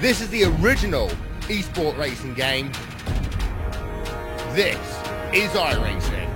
This is the original esport racing game. This is iRacing.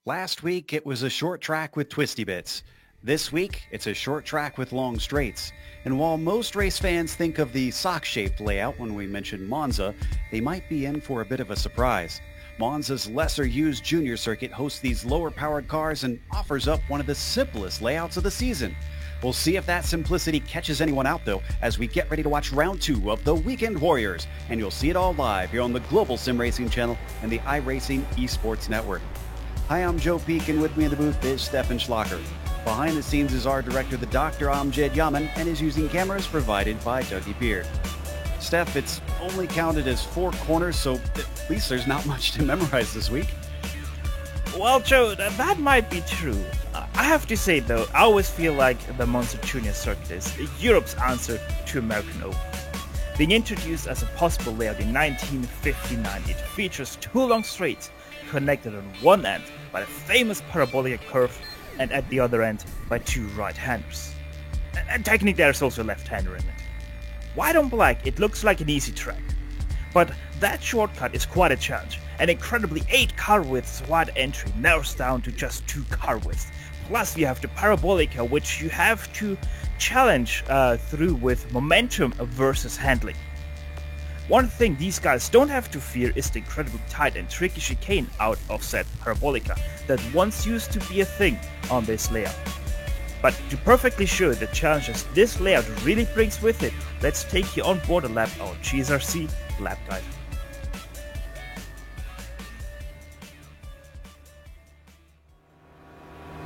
Last week, it was a short track with twisty bits. This week, it's a short track with long straights. And while most race fans think of the sock-shaped layout when we mention Monza, they might be in for a bit of a surprise. Monza's lesser-used junior circuit hosts these lower-powered cars and offers up one of the simplest layouts of the season. We'll see if that simplicity catches anyone out, though, as we get ready to watch round 2 of the Weekend Warriors, and you'll see it all live here on the Global Sim Racing channel and the iRacing Esports Network. Hi, I'm Joe Peak, and with me in the booth is Stefan Schlacher. Behind the scenes is our director, the Dr. Amjad Yaman, and is using cameras provided by Dougie Beard. Steph, it's only counted as 4 corners, so at least there's not much to memorize this week. Well, Joe, that might be true. I have to say, though, I always feel like the Monza Junior Circuit is Europe's answer to American Open. Being introduced as a possible layout in 1959, it features 2 long straights connected on one end by the famous parabolic curve and at the other end by 2 right-handers. And technically there's also a left-hander in it. White on black, it looks like an easy track. But that shortcut is quite a challenge. An incredibly 8 car widths wide entry narrows down to just 2 car widths. Plus you have the parabolica, which you have to challenge through with momentum versus handling. One thing these guys don't have to fear is the incredibly tight and tricky chicane out of said parabolica that once used to be a thing on this layout. But to perfectly show the challenges this layout really brings with it, let's take you on board a lap our GSRC lap guide.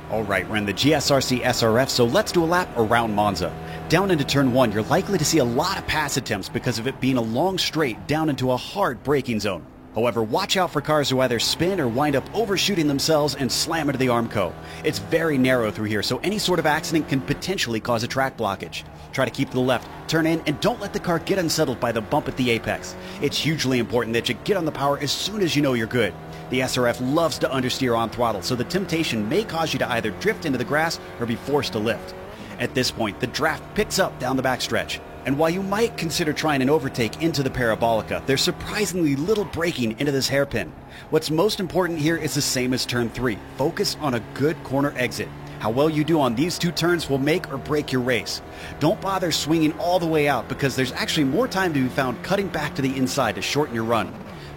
Alright, we're in the GSRC SRF, so let's do a lap around Monza. Down into turn 1, you're likely to see a lot of pass attempts because of it being a long straight down into a hard braking zone. However, watch out for cars who either spin or wind up overshooting themselves and slam into the Armco. It's very narrow through here, so any sort of accident can potentially cause a track blockage. Try to keep to the left, turn in, and don't let the car get unsettled by the bump at the apex. It's hugely important that you get on the power as soon as you know you're good. The SRF loves to understeer on throttle, so the temptation may cause you to either drift into the grass or be forced to lift. At this point, the draft picks up down the backstretch. And while you might consider trying an overtake into the parabolica, there's surprisingly little braking into this hairpin. What's most important here is the same as turn 3. Focus on a good corner exit. How well you do on these 2 turns will make or break your race. Don't bother swinging all the way out because there's actually more time to be found cutting back to the inside to shorten your run.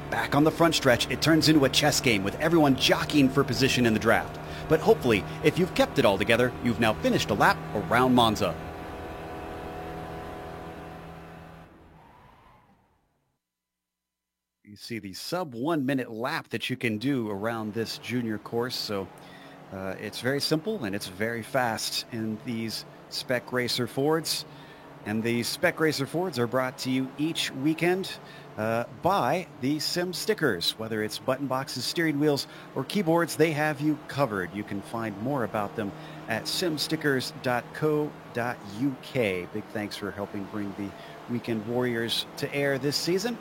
Back on the front stretch, it turns into a chess game with everyone jockeying for position in the draft. But hopefully, if you've kept it all together, you've now finished a lap around Monza. You see the sub 1 minute lap that you can do around this junior course, so it's very simple and it's very fast in these Spec Racer Fords. And the Spec Racer Fords are brought to you each weekend by the Sim Stickers. Whether it's button boxes, steering wheels, or keyboards, they have you covered. You can find more about them at simstickers.co.uk. Big thanks for helping bring the Weekend Warriors to air this season.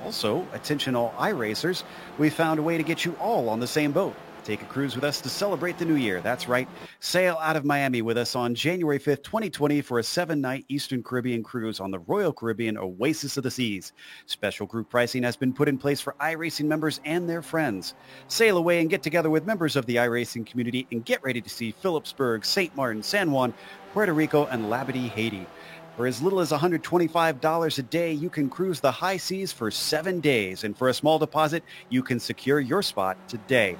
Also, attention all iRacers, we found a way to get you all on the same boat. Take a cruise with us to celebrate the new year. That's right. Sail out of Miami with us on January 5th, 2020 for a 7-night Eastern Caribbean cruise on the Royal Caribbean Oasis of the Seas. Special group pricing has been put in place for iRacing members and their friends. Sail away and get together with members of the iRacing community and get ready to see Phillipsburg, St. Martin, San Juan, Puerto Rico, and Labadee, Haiti. For as little as $125 a day, you can cruise the high seas for 7 days. And for a small deposit, you can secure your spot today.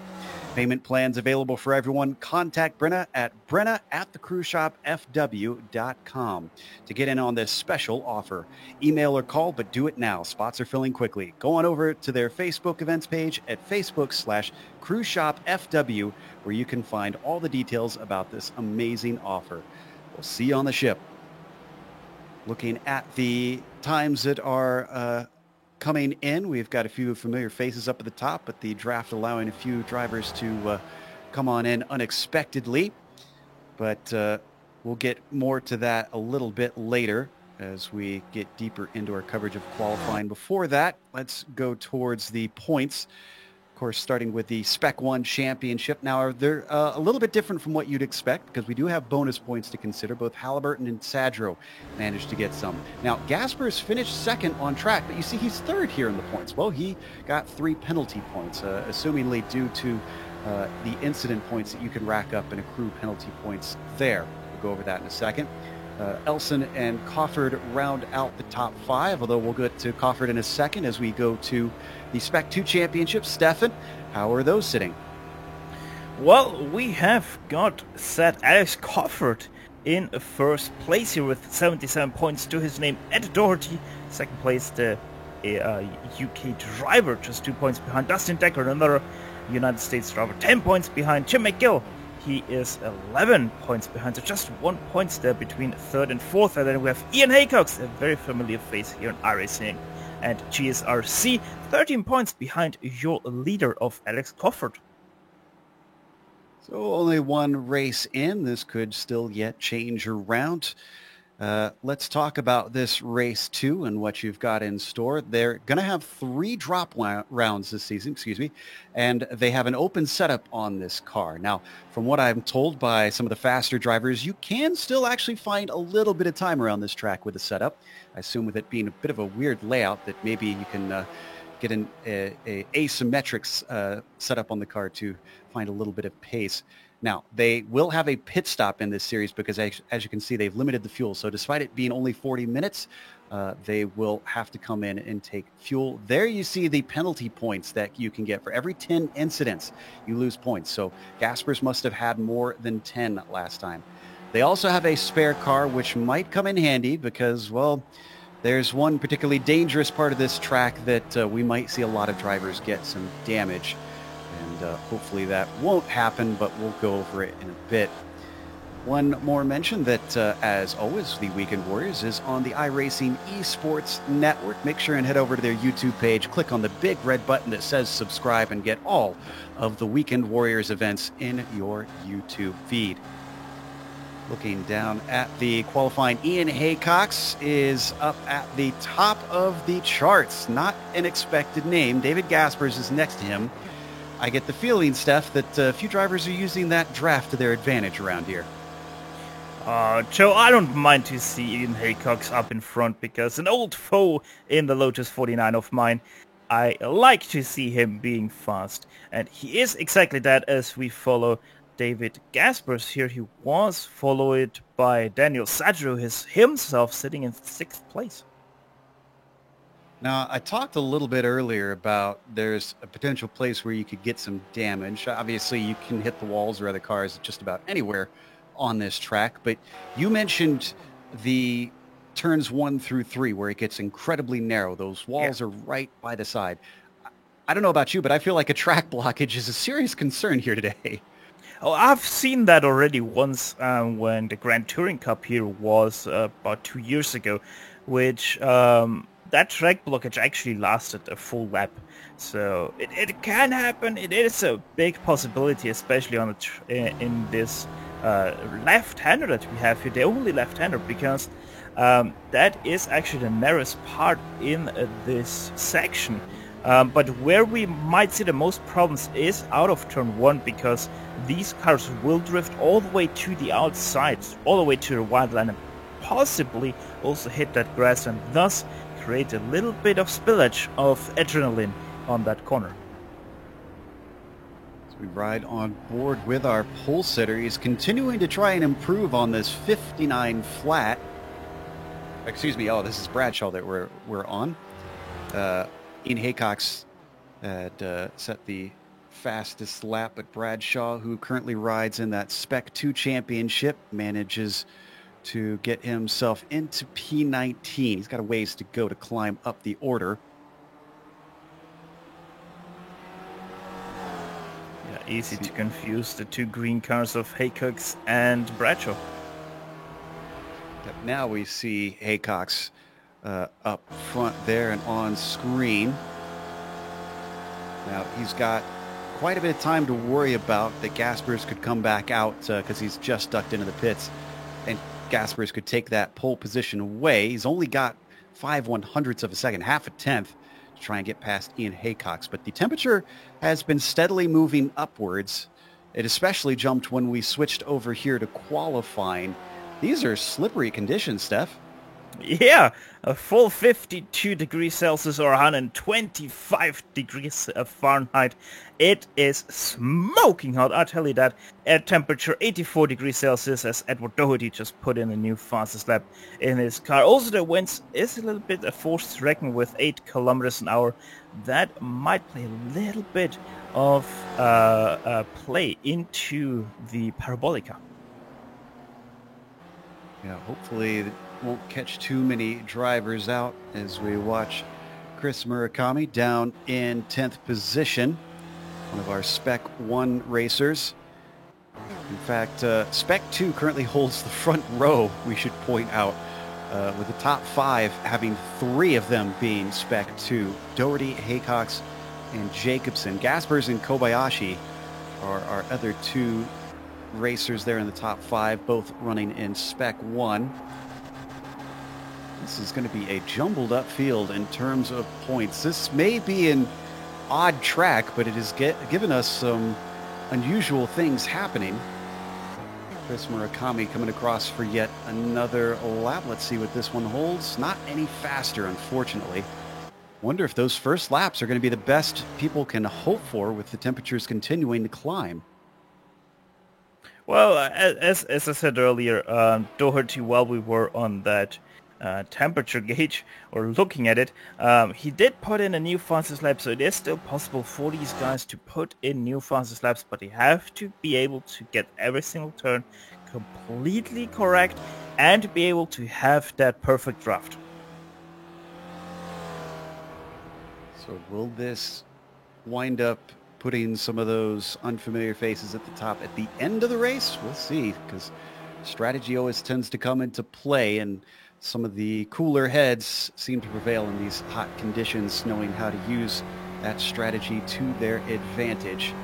Payment plans available for everyone. Contact Brenna at brenna@thecruiseshopfw.com to get in on this special offer. Email or call, but do it now. Spots are filling quickly. Go on over to their Facebook events page at Facebook/cruiseshopfw, where you can find all the details about this amazing offer. We'll see you on the ship. Looking at the times that are coming in, we've got a few familiar faces up at the top, but the draft allowing a few drivers to come on in unexpectedly. But we'll get more to that a little bit later as we get deeper into our coverage of qualifying. Before that, let's go towards the points. Of course, starting with the Spec 1 Championship. Now, they're a little bit different from what you'd expect because we do have bonus points to consider. Both Halliburton and Sadro managed to get some. Now, Gaspers finished second on track, but you see he's third here in the points. Well, he got 3 penalty points, assumingly due to the incident points that you can rack up and accrue penalty points there. We'll go over that in a second. Elson and Cofford round out the top 5, although we'll get to Cofford in a second as we go to the Spec 2 Championship. Stefan, how are those sitting? Well, we have got set Alex Cofford in first place here with 77 points to his name. Ed Doherty, second place, the UK driver, just 2 points behind. Dustin Decker, another United States driver, 10 points behind. Jim McGill, he is 11 points behind, so just 1 point there between third and fourth. And then we have Ian Haycox, a very familiar face here in iRacing, and GSRC, 13 points behind your leader of Alex Cofford. So only one race in. This could still yet change around. Let's talk about this race 2 and what you've got in store. They're going to have 3 drop rounds this season, and they have an open setup on this car. Now, from what I'm told by some of the faster drivers, you can still actually find a little bit of time around this track with the setup. I assume with it being a bit of a weird layout that maybe you can get an asymmetric setup on the car to find a little bit of pace. Now, they will have a pit stop in this series because, as you can see, they've limited the fuel. So despite it being only 40 minutes, they will have to come in and take fuel. There you see the penalty points that you can get. For every 10 incidents, you lose points. So Gaspers must have had more than 10 last time. They also have a spare car, which might come in handy because, well, there's one particularly dangerous part of this track that we might see a lot of drivers get some damage. And hopefully that won't happen, but we'll go over it in a bit. One more mention that, as always, the Weekend Warriors is on the iRacing Esports Network. Make sure and head over to their YouTube page, click on the big red button that says subscribe, and get all of the Weekend Warriors events in your YouTube feed. Looking down at the qualifying, Ian Haycox is up at the top of the charts. Not an expected name. David Gaspers is next to him. I get the feeling, Steph, that a few drivers are using that draft to their advantage around here. Joe, I don't mind to see Ian Haycox up in front because an old foe in the Lotus 49 of mine, I like to see him being fast. And he is exactly that as we follow David Gaspers here. He was followed by Daniel Sadro himself sitting in 6th place. Now, I talked a little bit earlier about there's a potential place where you could get some damage. Obviously, you can hit the walls or other cars just about anywhere on this track, but you mentioned the turns 1 through 3 where it gets incredibly narrow. Those walls are right by the side. I don't know about you, but I feel like a track blockage is a serious concern here today. Oh, I've seen that already once when the Grand Touring Cup here was about 2 years ago, which that track blockage actually lasted a full lap. So it can happen. It is a big possibility, especially on in this left-hander that we have here, the only left-hander, because that is actually the narrowest part in this section. But where we might see the most problems is out of turn 1, because these cars will drift all the way to the outside, all the way to the wide line, and possibly also hit that grass, and thus create a little bit of spillage of adrenaline on that corner. As we ride on board with our pole sitter, he's continuing to try and improve on this 59 flat. Excuse me, this is Bradshaw that we're on. Ian Haycox had set the fastest lap, but Bradshaw, who currently rides in that Spec 2 championship, manages to get himself into P19. He's got a ways to go to climb up the order. Yeah, easy to confuse the two green cars of Haycox and Bradshaw. Now we see Haycox up front there and on screen. Now he's got quite a bit of time to worry about that Gaspers could come back out because he's just ducked into the pits, and Gaspers could take that pole position away. He's only got 5/100ths of a second, half a tenth, to try and get past Ian Haycox. But the temperature has been steadily moving upwards. It especially jumped when we switched over here to qualifying. These are slippery conditions, Steph. Yeah, a full 52 degrees Celsius or 125 degrees Fahrenheit. It is smoking hot, I'll tell you that. At temperature 84 degrees Celsius, as Edward Doherty just put in a new fastest lap in his car. Also, the winds is a little bit a force to reckon with 8 kilometers an hour. That might play a little bit of play into the Parabolica. Yeah, hopefully it won't catch too many drivers out as we watch Chris Murakami down in 10th position, one of our Spec 1 racers. In fact, Spec 2 currently holds the front row, we should point out, with the top 5 having 3 of them being Spec 2. Doherty, Haycox, and Jacobson. Gaspers and Kobayashi are our other 2 racers there in the top 5, both running in Spec 1. This is going to be a jumbled up field in terms of points. This may be an odd track, but it has given us some unusual things happening. Chris Murakami coming across for yet another lap. Let's see what this one holds. Not any faster, unfortunately. Wonder if those first laps are going to be the best people can hope for with the temperatures continuing to climb. Well, as I said earlier, Doherty, while we were on that temperature gauge or looking at it, he did put in a new fastest lap, so it is still possible for these guys to put in new fastest laps, but they have to be able to get every single turn completely correct and to be able to have that perfect draft. So will this wind up putting some of those unfamiliar faces at the top at the end of the race? We'll see, because strategy always tends to come into play, and some of the cooler heads seem to prevail in these hot conditions, knowing how to use that strategy to their advantage.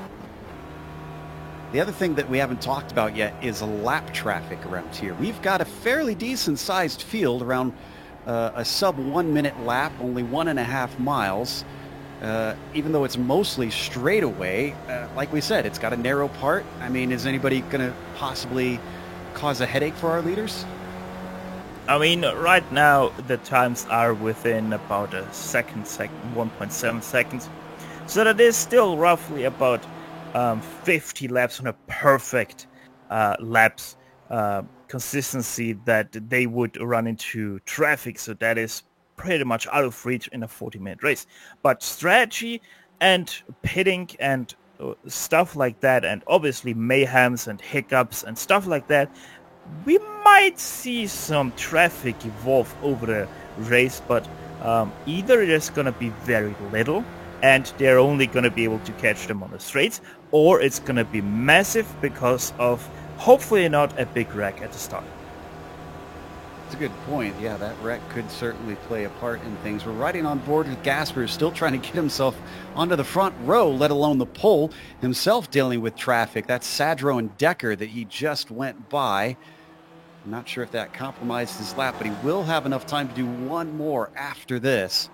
The other thing that we haven't talked about yet is lap traffic around here. We've got a fairly decent sized field, around a sub 1 minute lap, only 1.5 miles. Even though it's mostly straightaway, like we said, it's got a narrow part. I mean, is anybody going to possibly cause a headache for our leaders? I mean, right now the times are within about a second, 1.7 seconds. So that is still roughly about 50 laps on a perfect laps consistency that they would run into traffic. So that is pretty much out of reach in a 40-minute race. But strategy and pitting and stuff like that, and obviously mayhems and hiccups and stuff like that, we might see some traffic evolve over the race, but either it is going to be very little and they're only going to be able to catch them on the straights, or it's going to be massive because of hopefully not a big wreck at the start. That's a good point. Yeah, that wreck could certainly play a part in things. We're riding on board with Gaspers, still trying to get himself onto the front row, let alone the pole, himself dealing with traffic. That's Sadro and Decker that he just went by. I'm not sure if that compromised his lap, but he will have enough time to do one more after this.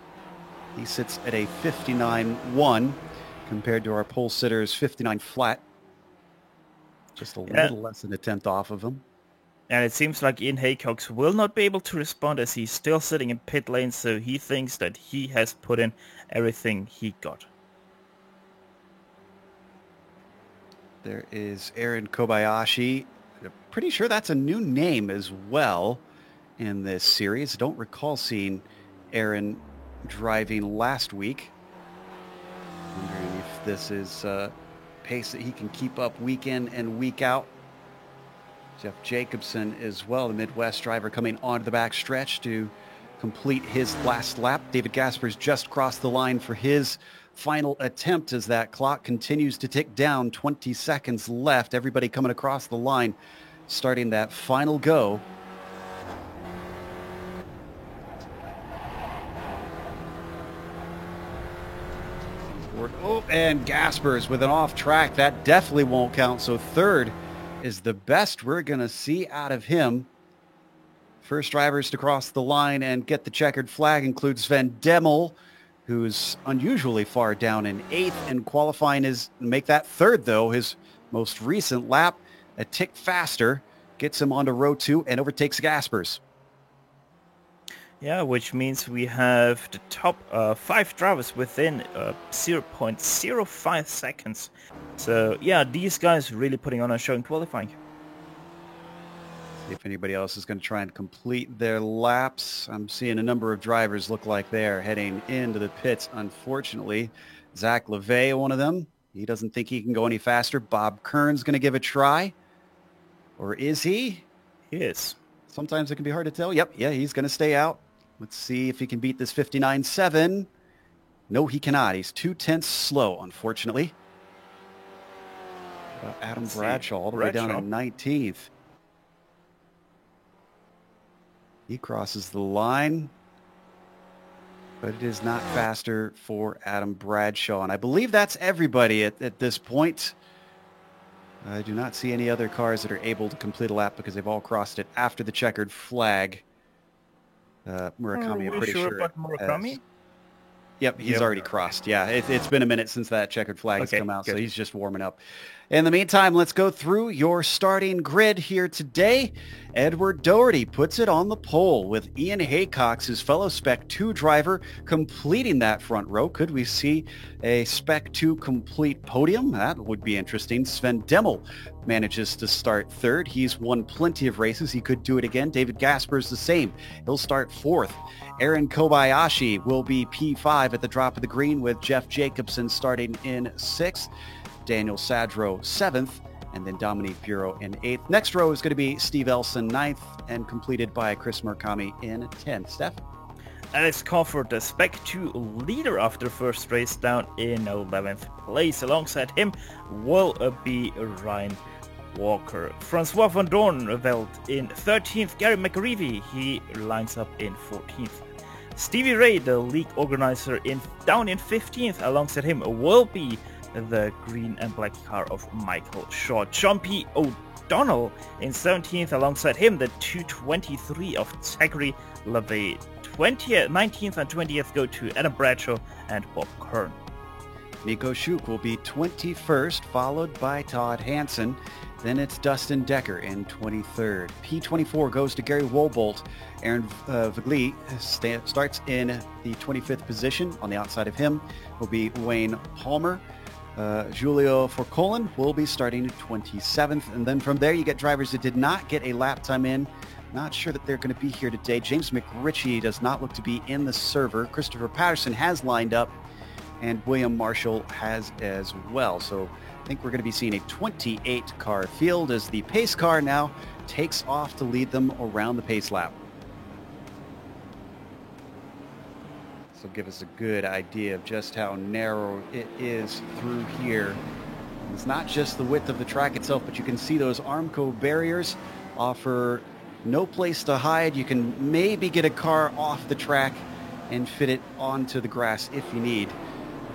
He sits at a 59.1 compared to our pole sitter's 59 flat. Just a little less than a tenth off of him. And it seems like Ian Haycox will not be able to respond as he's still sitting in pit lane, so he thinks that he has put in everything he got. There is Aaron Kobayashi. I'm pretty sure that's a new name as well in this series. I don't recall seeing Aaron driving last week. Wondering if this is pace that he can keep up week in and week out. Jeff Jacobson as well, the Midwest driver, coming onto the back stretch to complete his last lap. David Gaspers just crossed the line for his final attempt as that clock continues to tick down. 20 seconds left. Everybody coming across the line, starting that final go. Oh, and Gaspers with an off track. That definitely won't count. So third is the best we're going to see out of him. First drivers to cross the line and get the checkered flag includes Sven Demmel, who's unusually far down in 8th, and qualifying is make that third, though. His most recent lap, a tick faster, gets him onto row 2 and overtakes Gaspers. Yeah, which means we have the top 5 drivers within 0.05 seconds. So yeah, these guys really putting on a show in qualifying. See if anybody else is going to try and complete their laps. I'm seeing a number of drivers look like they're heading into the pits, unfortunately. Zach LeVay, one of them. He doesn't think he can go any faster. Bob Kern's going to give a try. Or is he? He is. Sometimes it can be hard to tell. Yep, yeah, he's going to stay out. Let's see if he can beat this 59.7. No, he cannot. He's 0.2 slow, unfortunately. Adam Bradshaw all the way down to 19th. He crosses the line, but it is not faster for Adam Bradshaw. And I believe that's everybody at this point. I do not see any other cars that are able to complete a lap because they've all crossed it after the checkered flag. Murakami, I'm pretty sure. About Murakami? Yep, he's already crossed. Yeah, it's been a minute since that checkered flag has come out, so he's just warming up. In the meantime, let's go through your starting grid here today. Edward Doherty puts it on the pole with Ian Haycox, his fellow Spec 2 driver, completing that front row. Could we see a Spec 2 complete podium? That would be interesting. Sven Demmel manages to start third. He's won plenty of races. He could do it again. David Gaspers the same. He'll start fourth. Aaron Kobayashi will be P5 at the drop of the green, with Jeff Jacobson starting in 6th. Daniel Sadro 7th, and then Dominique Bureau in 8th. Next row is going to be Steve Elson 9th, and completed by Chris Murakami in 10th. Steph? Alex Crawford, the Spec 2 leader after first race, down in 11th place. Alongside him will be Ryan Walker. Francois van Doornveld in 13th. Gary McGreevy, he lines up in 14th. Stevie Ray, the league organizer, down in 15th. Alongside him will be the green and black car of Michael Shaw. John P. O'Donnell in 17th. Alongside him, the 223 of Zachary LeVay. 19th and 20th go to Adam Bradshaw and Bob Kern. Nico Schuch will be 21st, followed by Todd Hansen. Then it's Dustin Decker in 23rd. P24 goes to Gary Wobolt. Aaron Vigli starts in the 25th position. On the outside of him will be Wayne Palmer. Julio Forcolin will be starting 27th. And then from there, you get drivers that did not get a lap time in. Not sure that they're going to be here today. James McRitchie does not look to be in the server. Christopher Patterson has lined up, and William Marshall has as well. So I think we're going to be seeing a 28-car field as the pace car now takes off to lead them around the pace lap. This will give us a good idea of just how narrow it is through here. It's not just the width of the track itself, but you can see those Armco barriers offer no place to hide. You can maybe get a car off the track and fit it onto the grass if you need.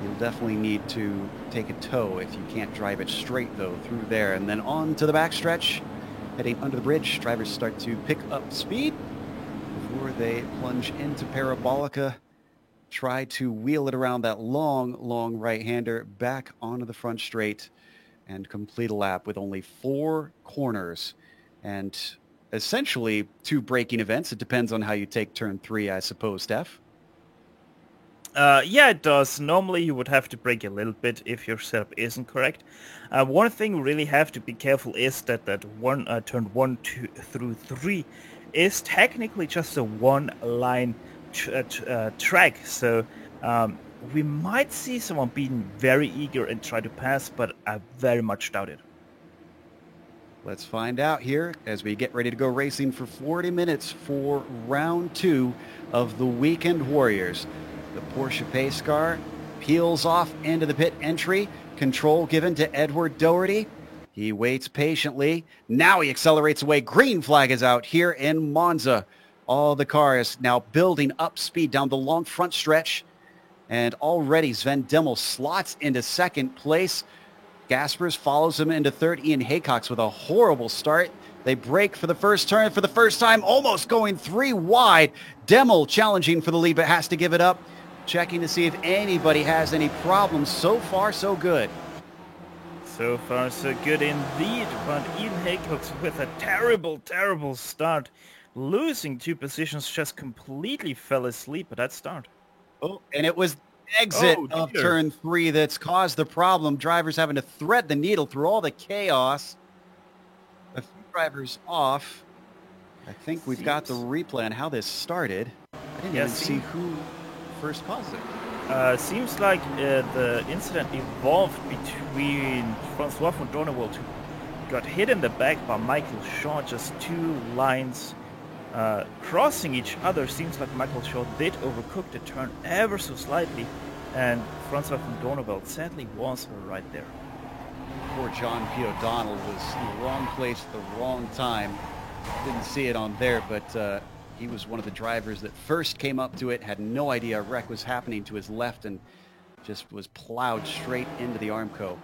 You'll definitely need to take a tow if you can't drive it straight, though, through there. And then on to the backstretch, heading under the bridge. Drivers start to pick up speed before they plunge into Parabolica. Try to wheel it around that long right-hander back onto the front straight and complete a lap with only 4 corners and essentially 2 braking events. It depends on how you take turn 3, I suppose, Steph. Yeah, it does. Normally you would have to brake a little bit if your setup isn't correct. One thing you really have to be careful is that turn 1, 2 through 3 is technically just a one-line track. So we might see someone being very eager and try to pass, but I very much doubt it. Let's find out here as we get ready to go racing for 40 minutes for round 2 of the Weekend Warriors. The Porsche pace car peels off into the pit entry. Control given to Edward Doherty. He waits patiently. Now he accelerates away. Green flag is out here in Monza. All the cars now building up speed down the long front stretch. And already Sven Demmel slots into second place. Gaspers follows him into third. Ian Haycox with a horrible start. They break for the first turn for the first time, almost going 3 wide. Demmel challenging for the lead, but has to give it up. Checking to see if anybody has any problems. So far, so good. So far, so good indeed. But Ian Haycox with a terrible, terrible start. Losing 2 positions, just completely fell asleep at that start. Oh, and it was exit of turn 3 that's caused the problem. Drivers having to thread the needle through all the chaos. A few drivers off. I think we've got the replay on how this started. I didn't even see who first caused it. Seems like the incident evolved between Francois von Dornewald, who got hit in the back by Michael Shaw, just 2 lines crossing each other. Seems like Michael Shaw did overcook the turn ever so slightly, and Francois von Dornewald sadly was right there. Poor John P. O'Donnell was in the wrong place at the wrong time. Didn't see it on there, but he was one of the drivers that first came up to it, had no idea a wreck was happening to his left, and just was plowed straight into the Armco.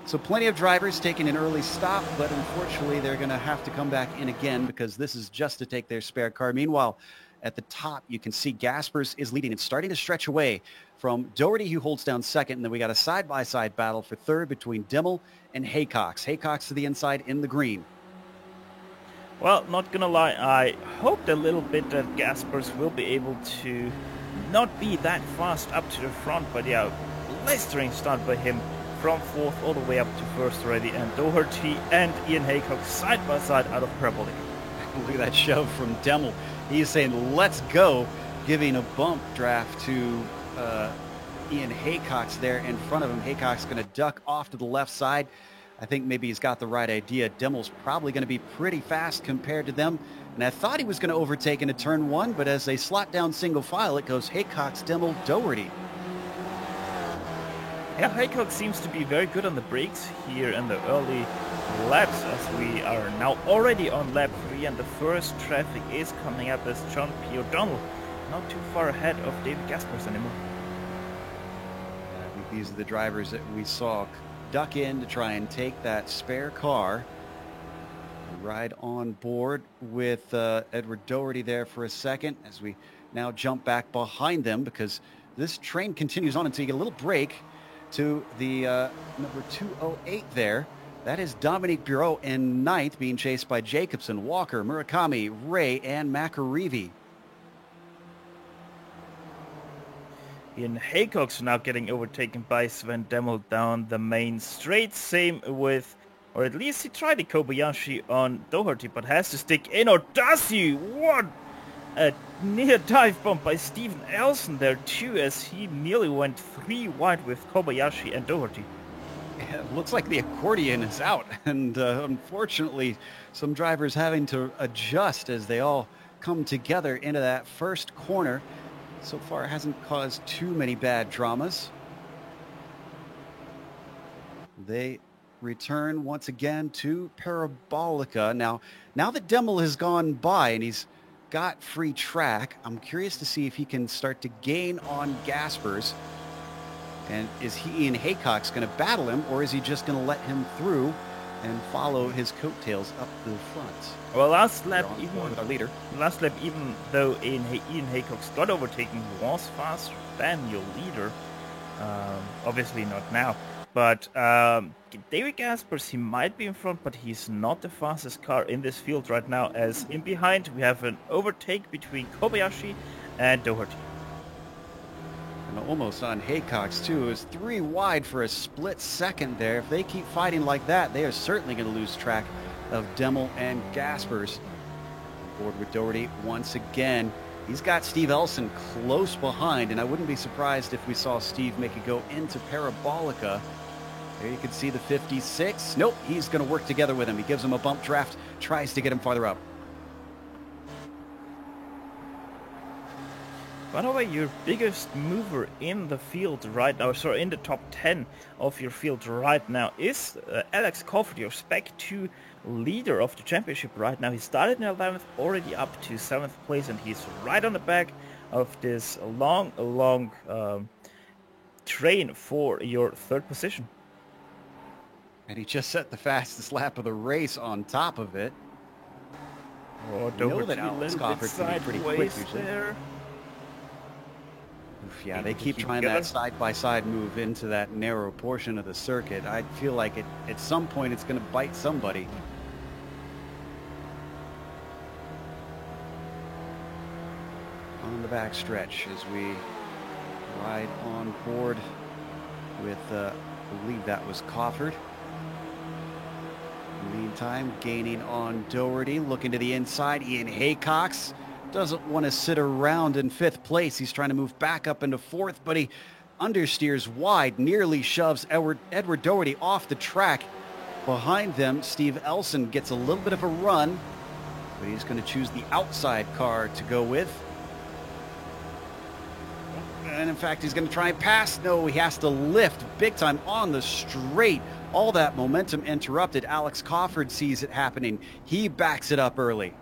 So plenty of drivers taking an early stop, but unfortunately they're going to have to come back in again because this is just to take their spare car. Meanwhile, at the top, you can see Gaspers is leading. It's starting to stretch away from Doherty, who holds down second, and then we got a side-by-side battle for third between Demmel and Haycox. Haycox to the inside in the green. Well, not gonna lie, I hoped a little bit that Gaspers will be able to not be that fast up to the front, but yeah, blistering start by him from 4th all the way up to 1st already, and Doherty and Ian Haycox side by side out of parabolic. Look at that shove from Demmel. He's saying, let's go, giving a bump draft to Ian Haycox there in front of him. Haycox going to duck off to the left side. I think maybe he's got the right idea. Demmel's probably going to be pretty fast compared to them. And I thought he was going to overtake into turn 1, but as they slot down single file, it goes Haycox, Demmel, Doherty. Yeah, Haycox seems to be very good on the brakes here in the early laps, as we are now already on lap 3, and the first traffic is coming up as John P. O'Donnell, not too far ahead of David Gaspers anymore. I think these are the drivers that we saw duck in to try and take that spare car. Ride on board with Edward Doherty there for a second as we now jump back behind them, because this train continues on until you get a little break to the number 208 there. That is Dominique Bureau in 9th, being chased by Jacobson, Walker, Murakami, Ray, and McAreevy. Ian Haycox now getting overtaken by Sven Demmel down the main straight. Same with, or at least he tried a Kobayashi on Doherty, but has to stick in, or does he? What a near dive bomb by Steven Elson there too, as he nearly went 3 wide with Kobayashi and Doherty. It looks like the accordion is out, and unfortunately some drivers having to adjust as they all come together into that first corner. So far, it hasn't caused too many bad dramas. They return once again to Parabolica. Now that Demmel has gone by and he's got free track, I'm curious to see if he can start to gain on Gaspers. And is Ian Haycox going to battle him, or is he just going to let him through and follow his coattails up the front? Well, last lap, even though Ian Haycox got overtaken, he was faster than your leader. Obviously not now. But David Gaspers, he might be in front, but he's not the fastest car in this field right now, as in behind we have an overtake between Kobayashi and Doherty. And almost on Haycox too. It was 3 wide for a split second there. If they keep fighting like that, they are certainly going to lose track of Demmel and Gaspers. On board with Doherty once again. He's got Steve Elson close behind, and I wouldn't be surprised if we saw Steve make a go into Parabolica. There you can see the 56. Nope, he's going to work together with him. He gives him a bump draft, tries to get him farther up. By the way, your biggest mover in the field right now, sorry, in the top 10 of your field right now is Alex Crawford, your Spec 2 leader of the championship right now. He started in 11th, already up to 7th place, and he's right on the back of this long train for your 3rd position. And he just set the fastest lap of the race on top of it. Oh, you know that Alex Crawford can be pretty quick usually. There. Oof, yeah, they keep trying that side-by-side move into that narrow portion of the circuit. I feel like at some point it's going to bite somebody. On the back stretch as we ride on board with, I believe that was Crawford. In the meantime, gaining on Doherty, looking to the inside. Ian Haycox doesn't want to sit around in 5th place. He's trying to move back up into 4th, but he understeers wide, nearly shoves Edward Doherty off the track. Behind them, Steve Elson gets a little bit of a run, but he's going to choose the outside car to go with. And in fact, he's going to try and pass. No, he has to lift big time on the straight. All that momentum interrupted. Alex Crawford sees it happening. He backs it up early.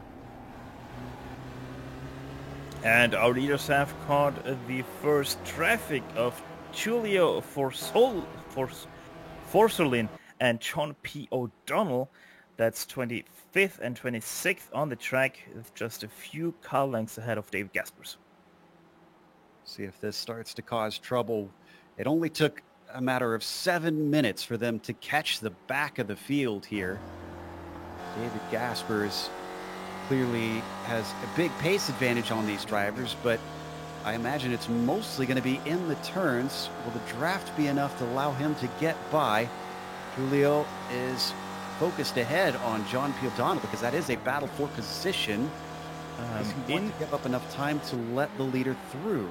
And our leaders have caught the first traffic of Julio Forsolin and John P. O'Donnell. That's 25th and 26th on the track, with just a few car lengths ahead of Dave Gaspers. See if this starts to cause trouble. It only took a matter of 7 minutes for them to catch the back of the field here. David Gaspers clearly has a big pace advantage on these drivers, but I imagine it's mostly going to be in the turns. Will the draft be enough to allow him to get by? Julio is focused ahead on John P. O'Donnell because that is a battle for position. Does he want to give up enough time to let the leader through?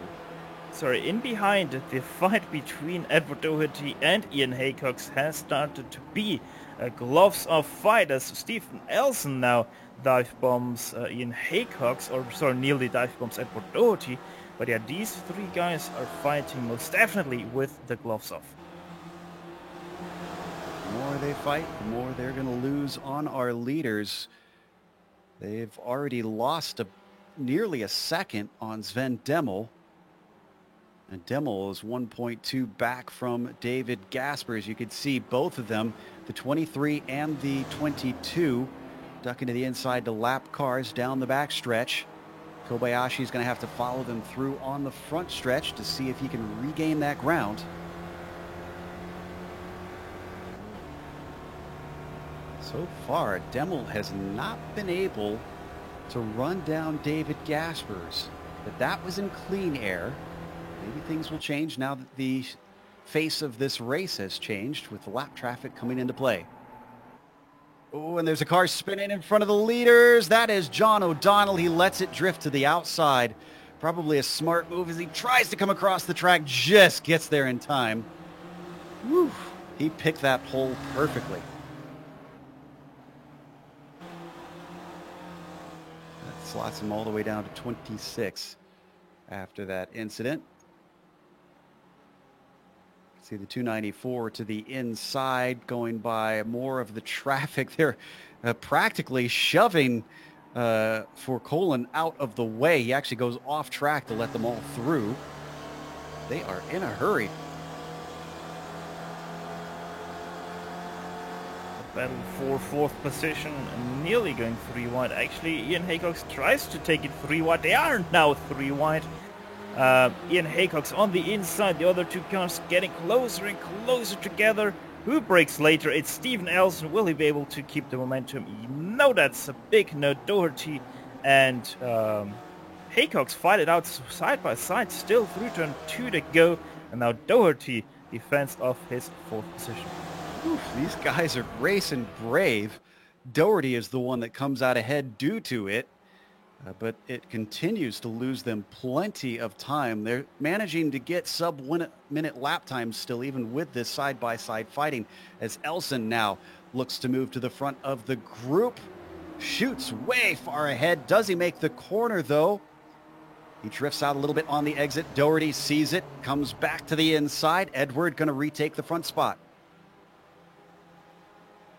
Sorry, in behind, the fight between Edward Doherty and Ian Haycox has started to be a gloves-off fight as Stephen Elson now dive bombs Ian Haycox, nearly dive bombs Edward Doherty. But yeah, these 3 guys are fighting most definitely with the gloves off. The more they fight, the more they're going to lose on our leaders. They've already lost nearly a second on Sven Demmel. And Demmel is 1.2 back from David Gaspers. You could see both of them, the 23 and the 22, ducking to the inside to lap cars down the back stretch. Kobayashi is going to have to follow them through on the front stretch to see if he can regain that ground. So far, Demmel has not been able to run down David Gaspers, but that was in clean air. Maybe things will change now that the face of this race has changed with the lap traffic coming into play. Oh, and there's a car spinning in front of the leaders. That is John O'Donnell. He lets it drift to the outside. Probably a smart move as he tries to come across the track, just gets there in time. Whew. He picked that pole perfectly. That slots him all the way down to 26 after that incident. See the 294 to the inside going by more of the traffic. They're practically shoving Forsolin out of the way. He actually goes off track to let them all through. They are in a hurry. Battle for 4th position, nearly going 3 wide. Actually, Ian Haycox tries to take it 3 wide. They are now 3 wide. Ian Haycox on the inside, the other 2 cars getting closer and closer together. Who breaks later? It's Stephen Elson. Will he be able to keep the momentum? You know that's a big no. Doherty and Haycox fight it out side by side, still through turn 2 to go. And now Doherty defends off his 4th position. Oof, these guys are racing brave. Doherty is the one that comes out ahead due to it. But it continues to lose them plenty of time. They're managing to get sub-1-minute lap times still, even with this side-by-side fighting, as Elson now looks to move to the front of the group. Shoots way far ahead. Does he make the corner, though? He drifts out a little bit on the exit. Doherty sees it, comes back to the inside. Edward going to retake the front spot.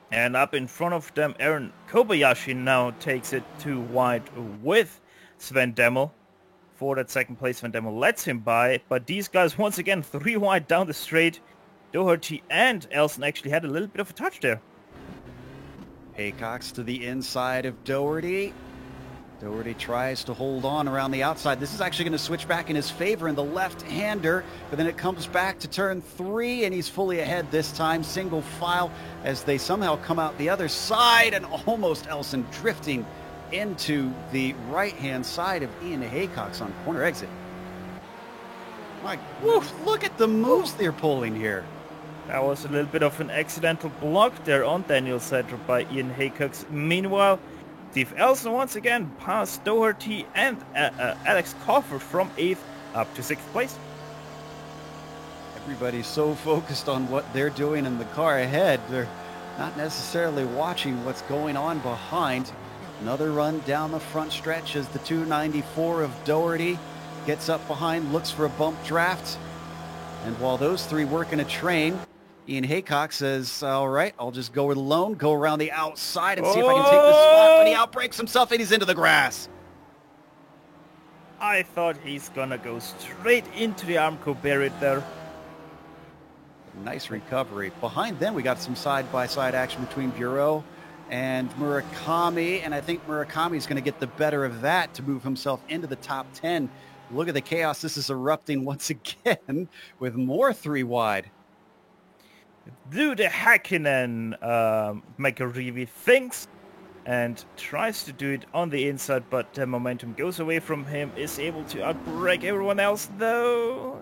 And up in front of them, Aaron Kobayashi now takes it too wide with Sven Demmel. For that second place, Sven Demmel lets him by. But these guys, once again, 3 wide down the straight. Doherty and Elson actually had a little bit of a touch there. Haycox to the inside of Doherty. Doherty tries to hold on around the outside. This is actually going to switch back in his favor in the left-hander, but then it comes back to turn 3, and he's fully ahead this time, single file, as they somehow come out the other side, and almost Elson drifting into the right-hand side of Ian Haycox on corner exit. My, woof, look at the moves they're pulling here. That was a little bit of an accidental block there on Daniel Sadler by Ian Haycox. Meanwhile, Steve Elson once again passed Doherty and Alex Coffer from 8th up to 6th place. Everybody's so focused on what they're doing in the car ahead, they're not necessarily watching what's going on behind. Another run down the front stretch as the 294 of Doherty gets up behind, looks for a bump draft. And while those 3 work in a train, Ian Haycox says, all right, I'll just go it alone, go around the outside and see if I can take this spot, but he outbrakes himself and he's into the grass. I thought he's gonna go straight into the Armco Barrett there. Nice recovery. Behind them, we got some side-by-side action between Bureau and Murakami, and I think Murakami's going to get the better of that to move himself into the top 10. Look at the chaos. This is erupting once again with more 3 wide. Do the Häkkinen McAreevy thinks and tries to do it on the inside, but the momentum goes away from him, is able to outbrake everyone else, though.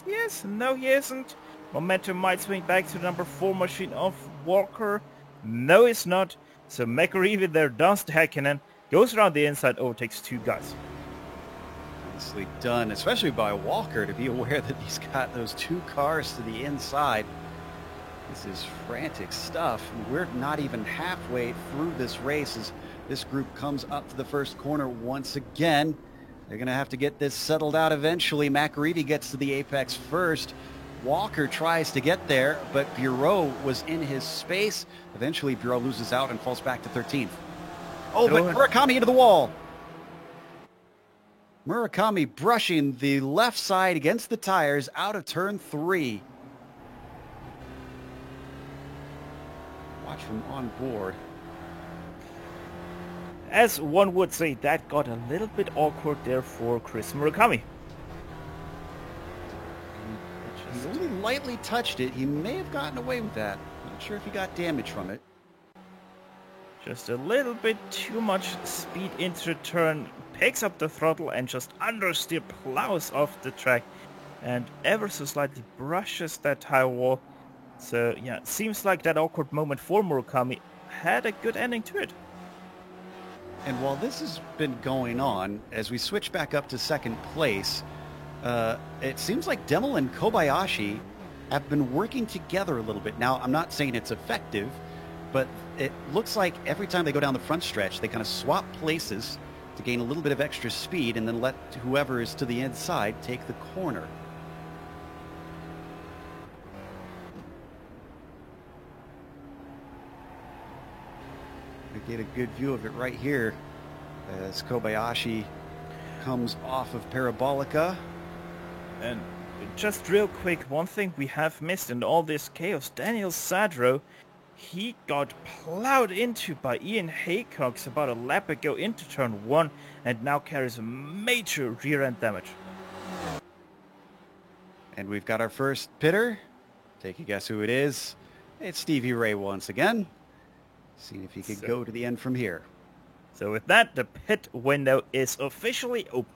Yes, no he isn't. Momentum might swing back to the number 4 machine of Walker. No, it's not. So McAreevy there does the Häkkinen, goes around the inside, overtakes 2 guys. Nicely done, especially by Walker, to be aware that he's got those 2 cars to the inside. This is frantic stuff. We're not even halfway through this race as this group comes up to the first corner once again. They're going to have to get this settled out eventually. McAreevy gets to the apex first. Walker tries to get there, but Bureau was in his space. Eventually, Bureau loses out and falls back to 13th. Oh, but Murakami into the wall. Murakami brushing the left side against the tires out of turn 3. Watch from on board. As one would say, that got a little bit awkward there for Chris Murakami. He only lightly touched it. He may have gotten away with that. Not sure if he got damage from it. Just a little bit too much speed into the turn. Picks up the throttle and just understeer plows off the track. And ever so slightly brushes that tire wall. So yeah, seems like that awkward moment for Murakami had a good ending to it. And while this has been going on, as we switch back up to second place, it seems like Demmel and Kobayashi have been working together a little bit. Now, I'm not saying it's effective, but it looks like every time they go down the front stretch, they kind of swap places to gain a little bit of extra speed and then let whoever is to the inside take the corner. We get a good view of it right here as Kobayashi comes off of Parabolica. And just real quick, one thing we have missed in all this chaos, Daniel Sadro, he got plowed into by Ian Haycox about a lap ago into turn 1 and now carries a major rear end damage. And we've got our first pitter. Take a guess who it is. It's Stevie Ray once again. Seeing if he could go to the end from here. So with that, the pit window is officially open.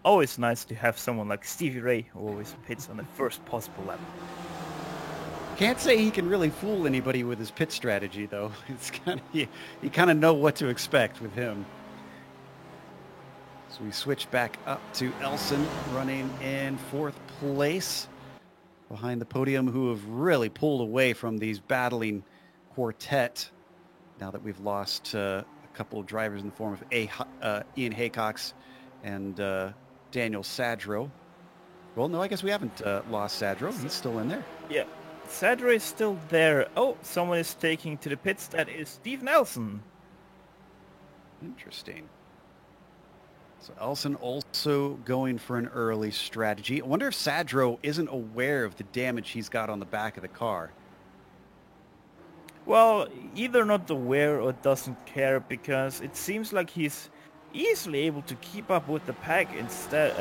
Always nice to have someone like Stevie Ray who always pits on the first possible lap. Can't say he can really fool anybody with his pit strategy, though. It's kind of you kind of know what to expect with him. So we switch back up to Elson running in 4th place behind the podium, who have really pulled away from these battling quartet now that we've lost a couple of drivers in the form of Ian Haycox and Daniel Sadro. Well, no, I guess we haven't lost Sadro. He's still in there. Yeah, Sadro is still there. Oh, someone is taking to the pits. That is Steve Nelson. Interesting. So Elson also going for an early strategy. I wonder if Sadro isn't aware of the damage he's got on the back of the car. Well, either not aware or doesn't care, because it seems like he's easily able to keep up with the pack. Instead,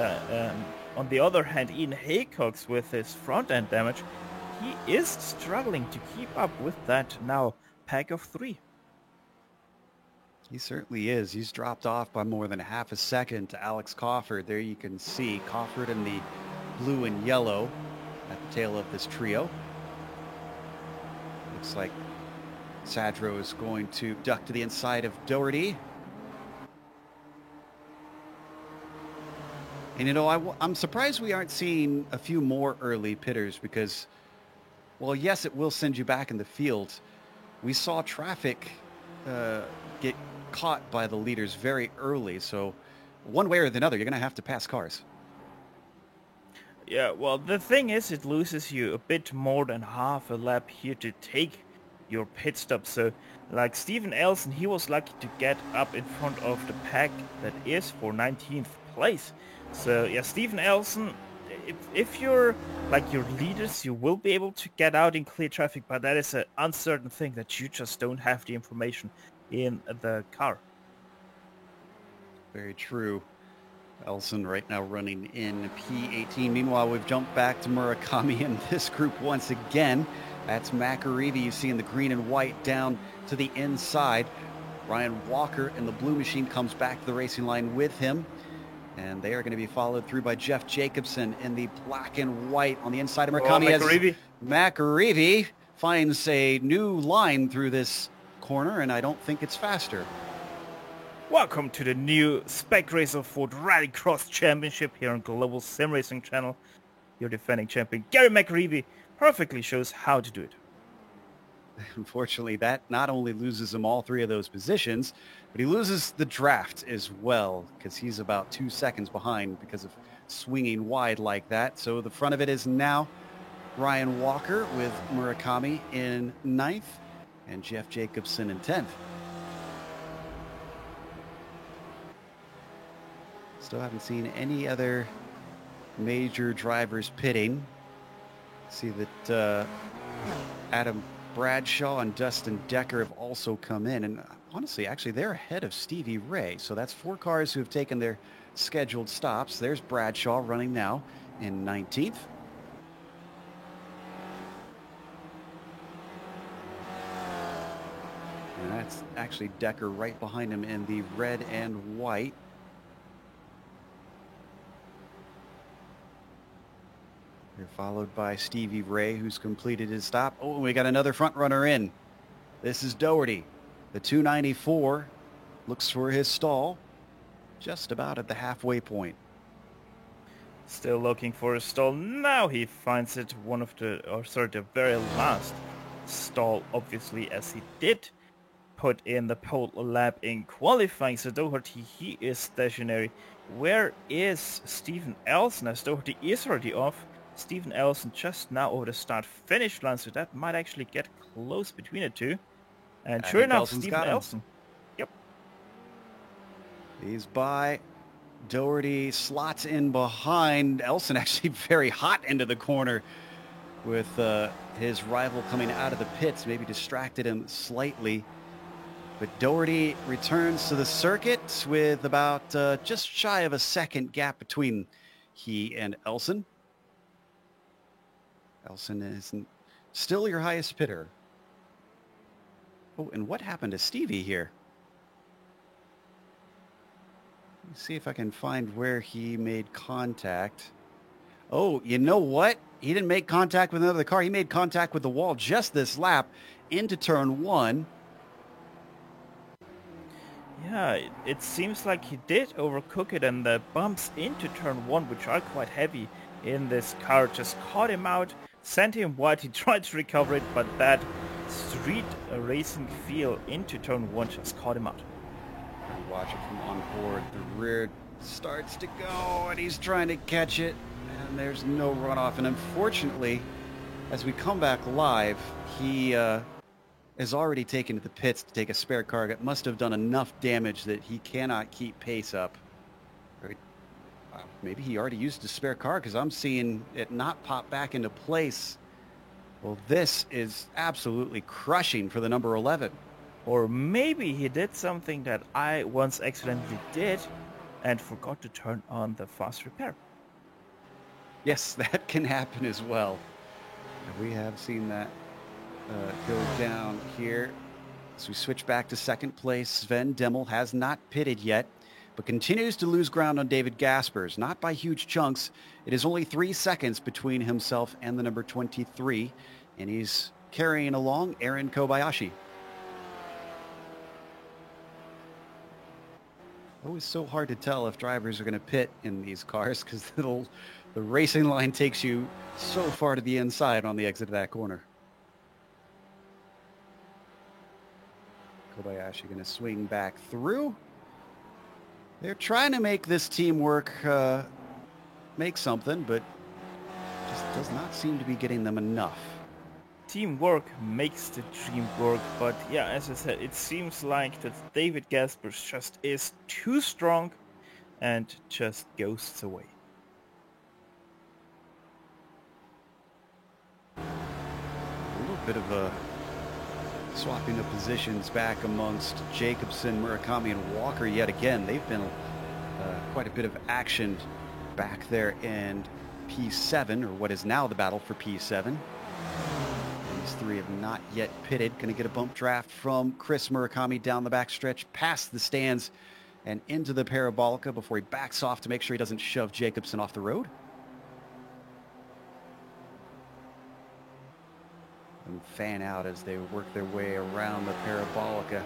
on the other hand, Ian Haycox, with his front end damage, he is struggling to keep up with that now pack of 3. He certainly is. He's dropped off by more than half a second to Alex Cawford. There you can see Cawford in the blue and yellow at the tail of this trio. Looks like Sadro is going to duck to the inside of Doherty. And, you know, I'm surprised we aren't seeing a few more early pitters because, well, yes, it will send you back in the field. We saw traffic get caught by the leaders very early, so one way or the other, you're going to have to pass cars. Yeah, well, the thing is, it loses you a bit more than half a lap here to take your pit stop. So, like Steven Elson, he was lucky to get up in front of the pack that is for 19th place. So, yeah, Steven Elson, if you're like your leaders, you will be able to get out in clear traffic, but that is an uncertain thing that you just don't have the information in the car. Very true. Elson right now running in P18. Meanwhile, we've jumped back to Murakami in this group once again. That's McAreevy you see in the green and white down to the inside. Ryan Walker in the blue machine comes back to the racing line with him. And they are going to be followed through by Jeff Jacobson in the black and white on the inside of Murakami. McAreevy. McAreevy finds a new line through this corner, and I don't think it's faster. Welcome to the new Spec Racer Ford Rallycross Championship here on Global Sim Racing Channel. Your defending champion, Gary McAreevy, perfectly shows how to do it. Unfortunately, that not only loses him all 3 of those positions, but he loses the draft as well, because he's about 2 seconds behind because of swinging wide like that. So the front of it is now Ryan Walker with Murakami in 9th and Jeff Jacobson in 10th. Still haven't seen any other major drivers pitting. See that Adam Bradshaw and Dustin Decker have also come in. And honestly, actually, they're ahead of Stevie Ray. So that's 4 cars who have taken their scheduled stops. There's Bradshaw running now in 19th. And that's actually Decker right behind him in the red and white. They're followed by Stevie Ray, who's completed his stop. Oh, and we got another front runner in. This is Doherty. The 294 looks for his stall just about at the halfway point. Still looking for a stall. Now he finds it, the very last stall, obviously, as he did put in the pole lap in qualifying. So Doherty, he is stationary. Where is Steven Elson? As Doherty is already off. Steven Elson just now over the start-finish line, so that might actually get close between the two. And sure enough, Steven Elson. Yep. He's by. Doherty slots in behind. Elson actually very hot into the corner with his rival coming out of the pits. Maybe distracted him slightly. But Doherty returns to the circuit with about just shy of a second gap between he and Elson. Elson is still your highest pitter. Oh, and what happened to Stevie here? Let's see if I can find where he made contact. Oh, you know what? He didn't make contact with another car. He made contact with the wall just this lap into turn 1. Yeah, it seems like he did overcook it, and the bumps into turn one, which are quite heavy in this car, just caught him out, sent him wide. He tried to recover it, but that street racing feel into turn one just caught him out. Watch it from on board. The rear starts to go, and he's trying to catch it, and there's no runoff. And unfortunately, as we come back live, he is already taken to the pits to take a spare car. It must have done enough damage that he cannot keep pace up. Or, maybe he already used a spare car, because I'm seeing it not pop back into place. Well, this is absolutely crushing for the number 11. Or maybe he did something that I once accidentally did and forgot to turn on the fast repair. Yes, that can happen as well. We have seen that go down here. As we switch back to second place, Sven Demmel has not pitted yet, but continues to lose ground on David Gaspers, not by huge chunks. It is only 3 seconds between himself and the number 23, and he's carrying along Aaron Kobayashi. Always so hard to tell if drivers are going to pit in these cars, because the racing line takes you so far to the inside on the exit of that corner. Kobayashi going to swing back through. They're trying to make this teamwork make something, but just does not seem to be getting them enough. Teamwork makes the dream work, but yeah, as I said, it seems like that David Gaspers just is too strong and just ghosts away. A little bit of a swapping of positions back amongst Jacobsen, Murakami, and Walker yet again. They've been quite a bit of action back there in P7, or what is now the battle for P7. These three have not yet pitted. Going to get a bump draft from Chris Murakami down the backstretch, past the stands, and into the Parabolica before he backs off to make sure he doesn't shove Jacobsen off the road. And fan out as they work their way around the Parabolica.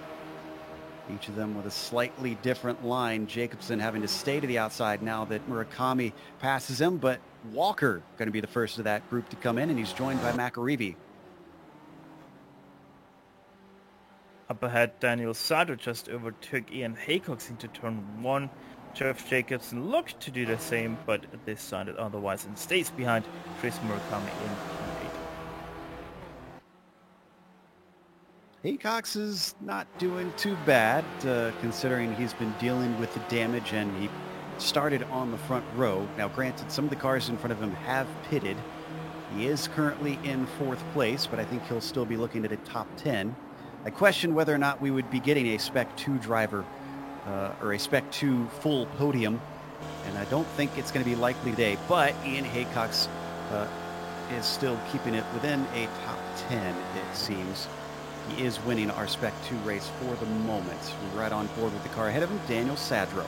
Each of them with a slightly different line. Jacobsen having to stay to the outside now that Murakami passes him, but Walker going to be the first of that group to come in, and he's joined by McAreevy. Up ahead, Daniel Sato just overtook Ian Haycox into turn one. Jeff Jacobsen looked to do the same, but decided otherwise and stays behind Chris Murakami in P8. Haycox is not doing too bad, considering he's been dealing with the damage, and he started on the front row. Now, granted, some of the cars in front of him have pitted. He is currently in 4th place, but I think he'll still be looking at a top 10. I question whether or not we would be getting a Spec 2 driver or a Spec 2 full podium, and I don't think it's going to be likely today, but Ian Haycox is still keeping it within a top 10, it seems. He is winning our Spec 2 race for the moment. Right on board with the car ahead of him, Daniel Sadro.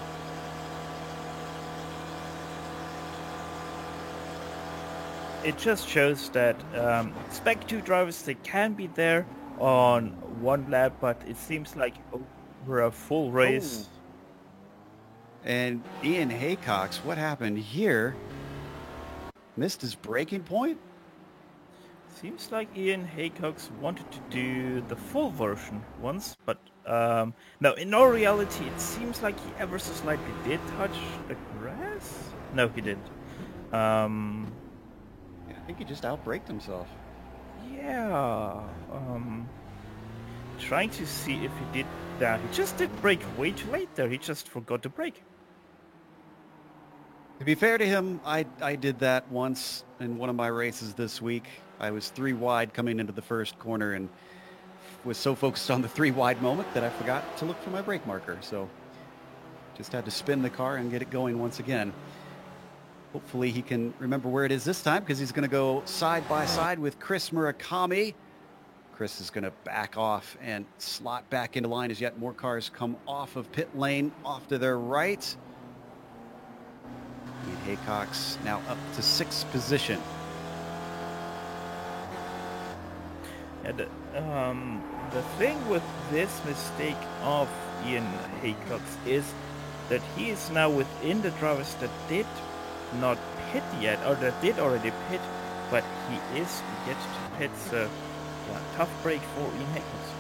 It just shows that Spec 2 drivers, they can be there on one lap, but it seems like over a full race. Oh. And Ian Haycox, what happened here? Missed his braking point? Seems like Ian Haycox wanted to do the full version once, but no, in all reality, it seems like he ever so slightly did touch the grass. No, he didn't. I think he just outbraked himself. Yeah. Trying to see if he did that. He just did brake way too late there. He just forgot to brake. To be fair to him, I did that once in one of my races this week. I was 3 wide coming into the first corner and was so focused on the 3 wide moment that I forgot to look for my brake marker. So just had to spin the car and get it going once again. Hopefully he can remember where it is this time, because he's going to go side by side with Chris Murakami. Chris is going to back off and slot back into line as yet more cars come off of pit lane off to their right. Ian Haycox now up to 6th position. And the thing with this mistake of Ian Haycox is that he is now within the drivers that did not pit yet, or that did already pit, but he is yet to pit, so yeah, tough break for Ian Haycox.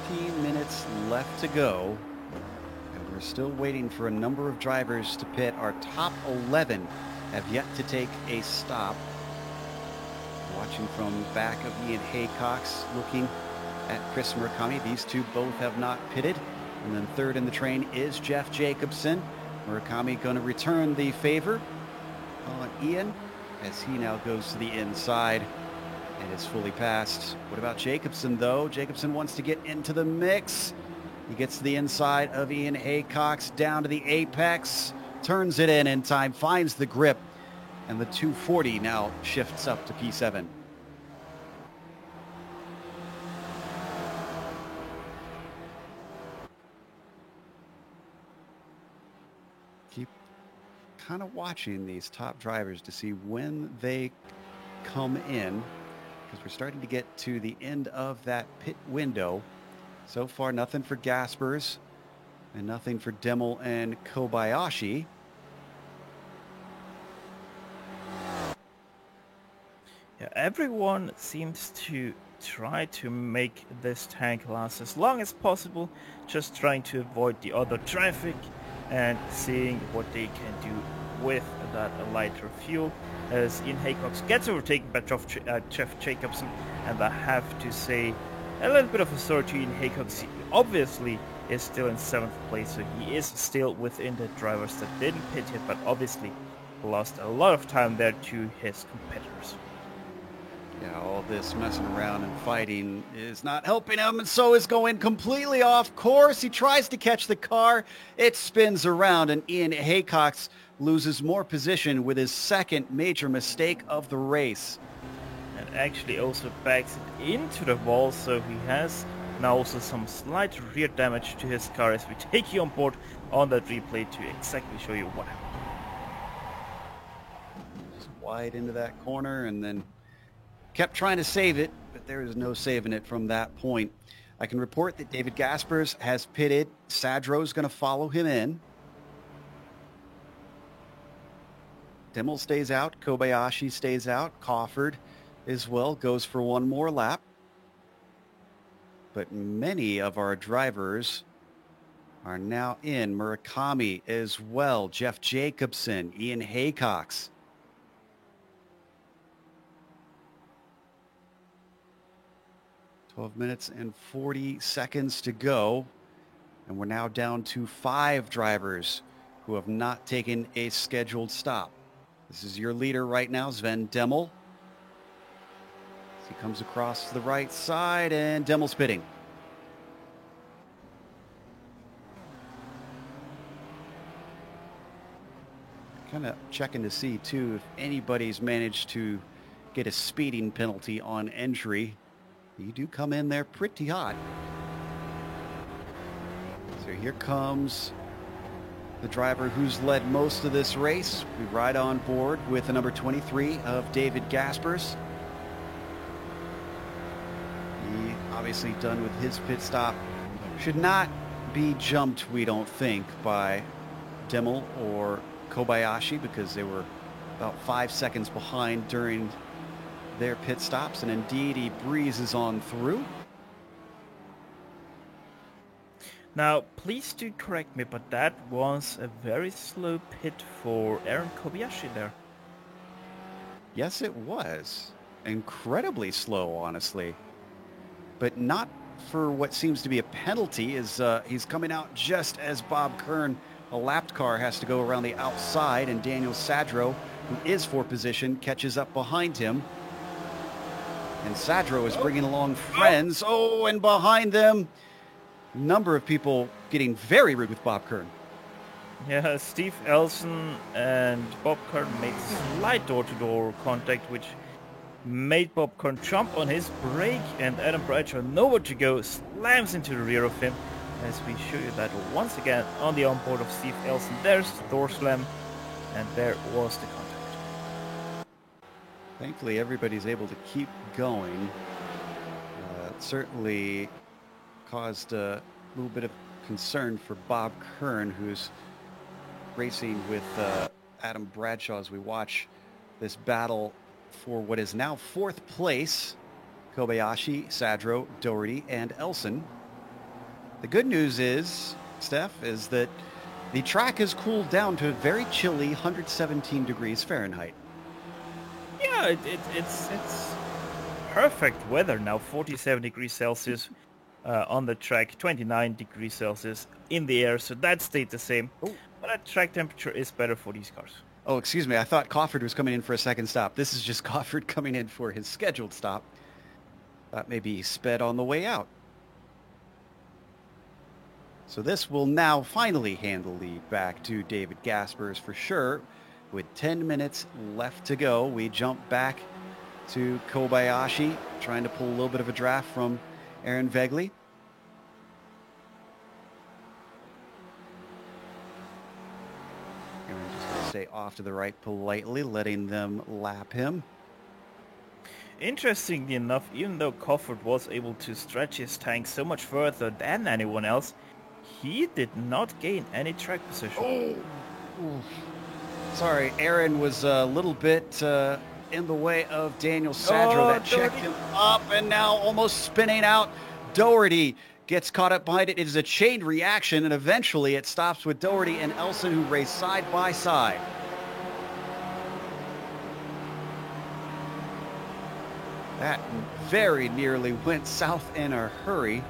15 minutes left to go, and we're still waiting for a number of drivers to pit. Our top 11 have yet to take a stop. Watching from back of Ian Haycox, looking at Chris Murakami. These two both have not pitted. And then third in the train is Jeff Jacobson. Murakami going to return the favor on Ian as he now goes to the inside and is fully passed. What about Jacobson, though? Jacobson wants to get into the mix. He gets to the inside of Ian Haycox, down to the apex, turns it in time, finds the grip, and the 240 now shifts up to P7. Keep kind of watching these top drivers to see when they come in, because we're starting to get to the end of that pit window. So far, nothing for Gaspers and nothing for Demmel and Kobayashi. Yeah, everyone seems to try to make this tank last as long as possible, just trying to avoid the other traffic and seeing what they can do with that lighter fuel, as Ian Haycox gets overtaken by Jeff Jacobson. And I have to say a little bit of a sorry to Ian Haycox. He obviously is still in 7th place, so he is still within the drivers that didn't pit yet, but obviously lost a lot of time there to his competitors. Yeah, all this messing around and fighting is not helping him, and so is going completely off course. He tries to catch the car. It spins around, and Ian Haycox loses more position with his second major mistake of the race. And actually also backs it into the wall, so he has now also some slight rear damage to his car, as we take you on board on that replay to exactly show you what happened. Just wide into that corner, and then kept trying to save it, but there is no saving it from that point. I can report that David Gaspers has pitted. Sadro's going to follow him in. Demmel stays out. Kobayashi stays out. Cawford as well goes for one more lap. But many of our drivers are now in. Murakami as well. Jeff Jacobson, Ian Haycox. 12 minutes and 40 seconds to go. And we're now down to 5 drivers who have not taken a scheduled stop. This is your leader right now, Sven Demmel. He comes across the right side, and Demmel's pitting. Kind of checking to see, too, if anybody's managed to get a speeding penalty on entry. You do come in there pretty hot. So here comes the driver who's led most of this race. We ride on board with the number 23 of David Gaspers. He obviously done with his pit stop. Should not be jumped, we don't think, by Demmel or Kobayashi, because they were about 5 seconds behind during their pit stops, and indeed he breezes on through. Now, please do correct me, but that was a very slow pit for Aaron Kobayashi there. Yes, it was. Incredibly slow, honestly. But not for what seems to be a penalty, as he's coming out just as Bob Kern, a lapped car, has to go around the outside, and Daniel Sadro, who is for position, catches up behind him. And Sadro is bringing along friends. Oh, and behind them, a number of people getting very rude with Bob Kern. Yeah, Steve Elson and Bob Kern made slight door-to-door contact, which made Bob Kern jump on his brake, and Adam Bradshaw, nowhere to go, slams into the rear of him, as we show you that once again on the onboard of Steve Elson. There's the door slam, and there was the contact. Thankfully, everybody's able to keep going. It certainly caused a little bit of concern for Bob Kern, who's racing with Adam Bradshaw as we watch this battle for what is now 4th place. Kobayashi, Sadro, Doherty, and Elson. The good news is, Steph, is that the track has cooled down to a very chilly 117 degrees Fahrenheit. Yeah, it's perfect weather now. 47 degrees Celsius on the track, 29 degrees Celsius in the air, so that stayed the same. Oh. But that track temperature is better for these cars. Oh, excuse me. I thought Cofford was coming in for a second stop. This is just Cofford coming in for his scheduled stop. Thought maybe he sped on the way out. So this will now finally hand the lead back to David Gaspers for sure. With 10 minutes left to go, we jump back to Kobayashi, trying to pull a little bit of a draft from Aaron Vegley. Aaron just going to stay off to the right politely, letting them lap him. Interestingly enough, even though Cofford was able to stretch his tank so much further than anyone else, he did not gain any track position. Oh. Sorry, Aaron was a little bit in the way of Daniel Sadro. That checked him up and now almost spinning out. Doherty gets caught up behind it. It is a chain reaction, and eventually it stops with Doherty and Elson, who race side by side. That very nearly went south in a hurry.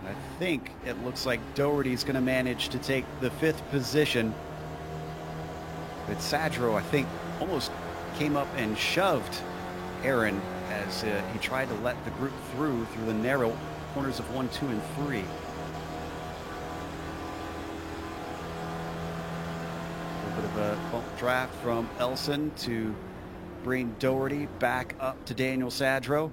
I think it looks like Doherty's going to manage to take the 5th position. But Sadro, I think, almost came up and shoved Aaron as he tried to let the group through the narrow corners of 1, 2, and 3. A bit of a bump draft from Elson to bring Doherty back up to Daniel Sadro.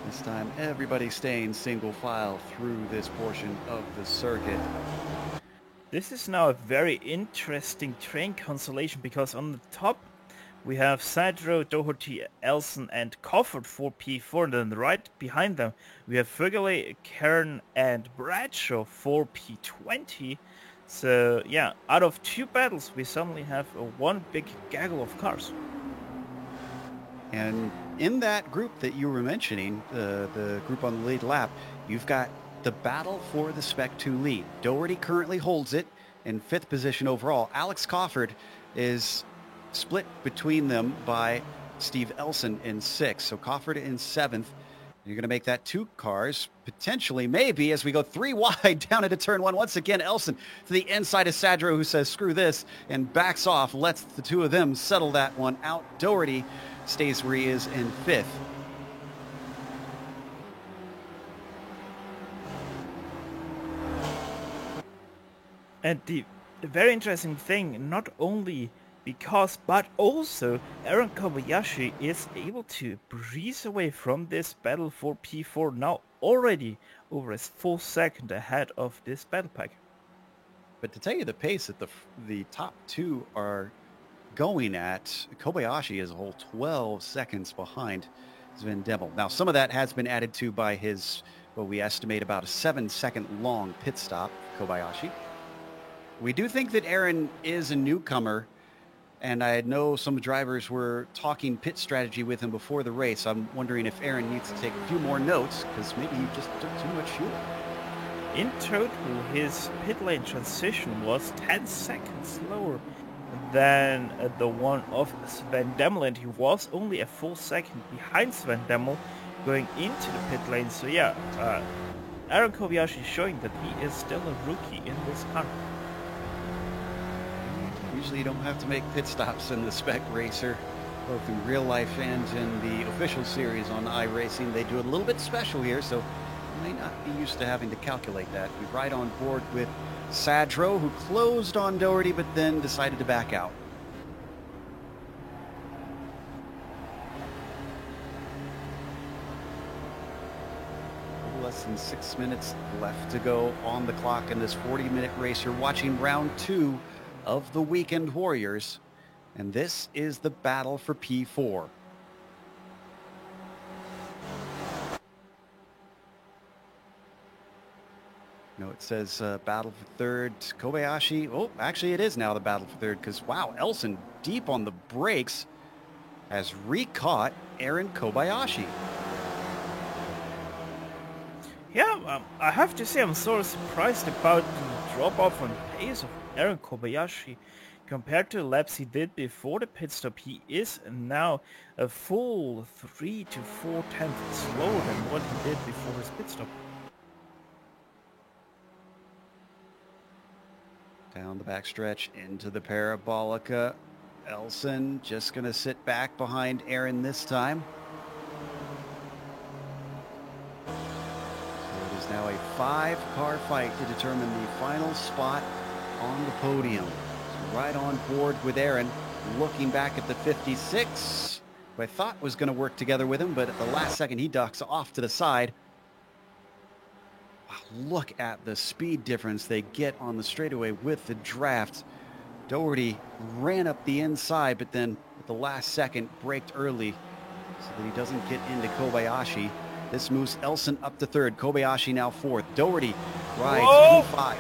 This time, everybody staying single file through this portion of the circuit. This is now a very interesting train constellation because on the top we have Sadro, Doherty, Elson, and Cofford 4P4, and then right behind them we have Fergele, Kern, and Bradshaw 4P20. So yeah, out of 2 battles we suddenly have one big gaggle of cars. And in that group that you were mentioning, the group on the lead lap, you've got the battle for the Spec 2 lead. Doherty currently holds it in 5th position overall. Alex Cofford is split between them by Steve Elson in 6th. So Cofford in 7th. You're going to make that 2 cars, potentially, maybe, as we go 3 wide down into turn 1. Once again, Elson to the inside of Sadro, who says, screw this, and backs off, lets the 2 of them settle that one out. Doherty stays where he is in 5th. And the very interesting thing, not only because, but also Aaron Kobayashi is able to breeze away from this battle for P4 now already over a full second ahead of this battle pack. But to tell you the pace that the top 2 are going at, Kobayashi is a whole 12 seconds behind Sven Demel. Now, some of that has been added to by his, what we estimate about a 7-second long pit stop, Kobayashi. We do think that Aaron is a newcomer, and I know some drivers were talking pit strategy with him before the race. I'm wondering if Aaron needs to take a few more notes, because maybe he just took too much fuel. In total, his pit lane transition was 10 seconds slower than the one of Sven Demel, and he was only a full second behind Sven Demel going into the pit lane. So yeah, Aaron Kobayashi showing that he is still a rookie in this car. Usually you don't have to make pit stops in the Spec Racer, both in real life and in the official series on iRacing. They do it a little bit special here, so you may not be used to having to calculate that. We ride on board with Sadro, who closed on Doherty but then decided to back out. Less than 6 minutes left to go on the clock in this 40-minute race. You're watching round 2 of the Weekend Warriors, and this is the battle for P4. No, it says battle for third. Kobayashi. Oh, actually it is now the battle for third because, wow, Elson deep on the brakes has re-caught Aaron Kobayashi. Yeah, I have to say I'm sort of surprised about the drop-off on pace of Aaron Kobayashi. Compared to the laps he did before the pit stop, he is now a full 3 to 4 tenths slower than what he did before his pit stop. Down the backstretch into the Parabolica. Elson just going to sit back behind Aaron this time. So it is now a 5-car fight to determine the final spot on the podium. So right on board with Aaron, looking back at the 56, who I thought was going to work together with him, but at the last second he ducks off to the side. Wow, look at the speed difference they get on the straightaway with the draft. Doherty ran up the inside, but then at the last second braked early so that he doesn't get into Kobayashi. This moves Elson up to third. Kobayashi now fourth. Doherty rides P5.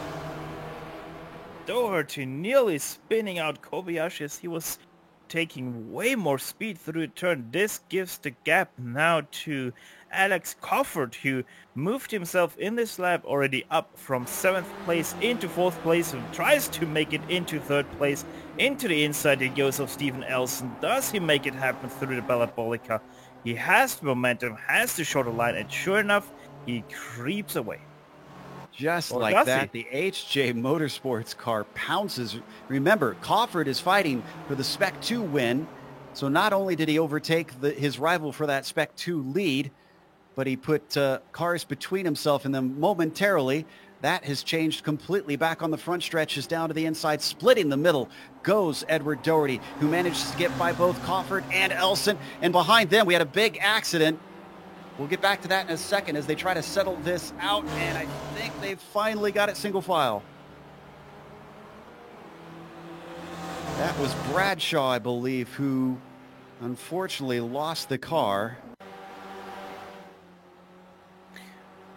Doherty nearly spinning out Kobayashi as he was taking way more speed through the turn. This gives the gap now to Alex Cofford, who moved himself in this lap already up from 7th place into 4th place and tries to make it into 3rd place. Into the inside it goes of Steven Elson. Does he make it happen through the Parabolica? He has the momentum, has the shorter line, and sure enough, he creeps away. Just like that, the HJ Motorsports car pounces. Remember, Cofford is fighting for the Spec 2 win. So not only did he overtake his rival for that Spec 2 lead, but he put cars between himself and them momentarily. That has changed completely. Back on the front stretches, down to the inside, splitting the middle, goes Edward Doherty, who manages to get by both Cofford and Elson. And behind them, we had a big accident. We'll get back to that in a second as they try to settle this out, and I think they've finally got it single file. That was Bradshaw, I believe, who unfortunately lost the car.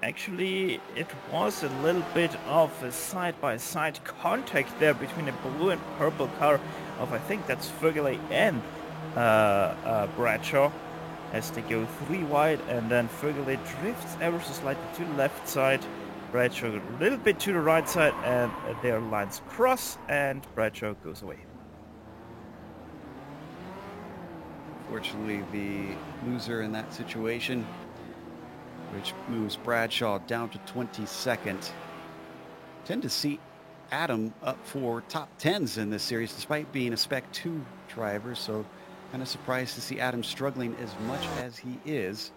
Actually, it was a little bit of a side-by-side contact there between the blue and purple car of, I think that's Ferguley and Bradshaw, as they go 3 wide, and then Ferguley drifts ever so slightly to the left side, Bradshaw a little bit to the right side, and their lines cross, and Bradshaw goes away. Fortunately, the loser in that situation, which moves Bradshaw down to 22nd. Tend to see Adam up for top 10s in this series, despite being a Spec 2 driver, so kind of surprised to see Adam struggling as much as he is.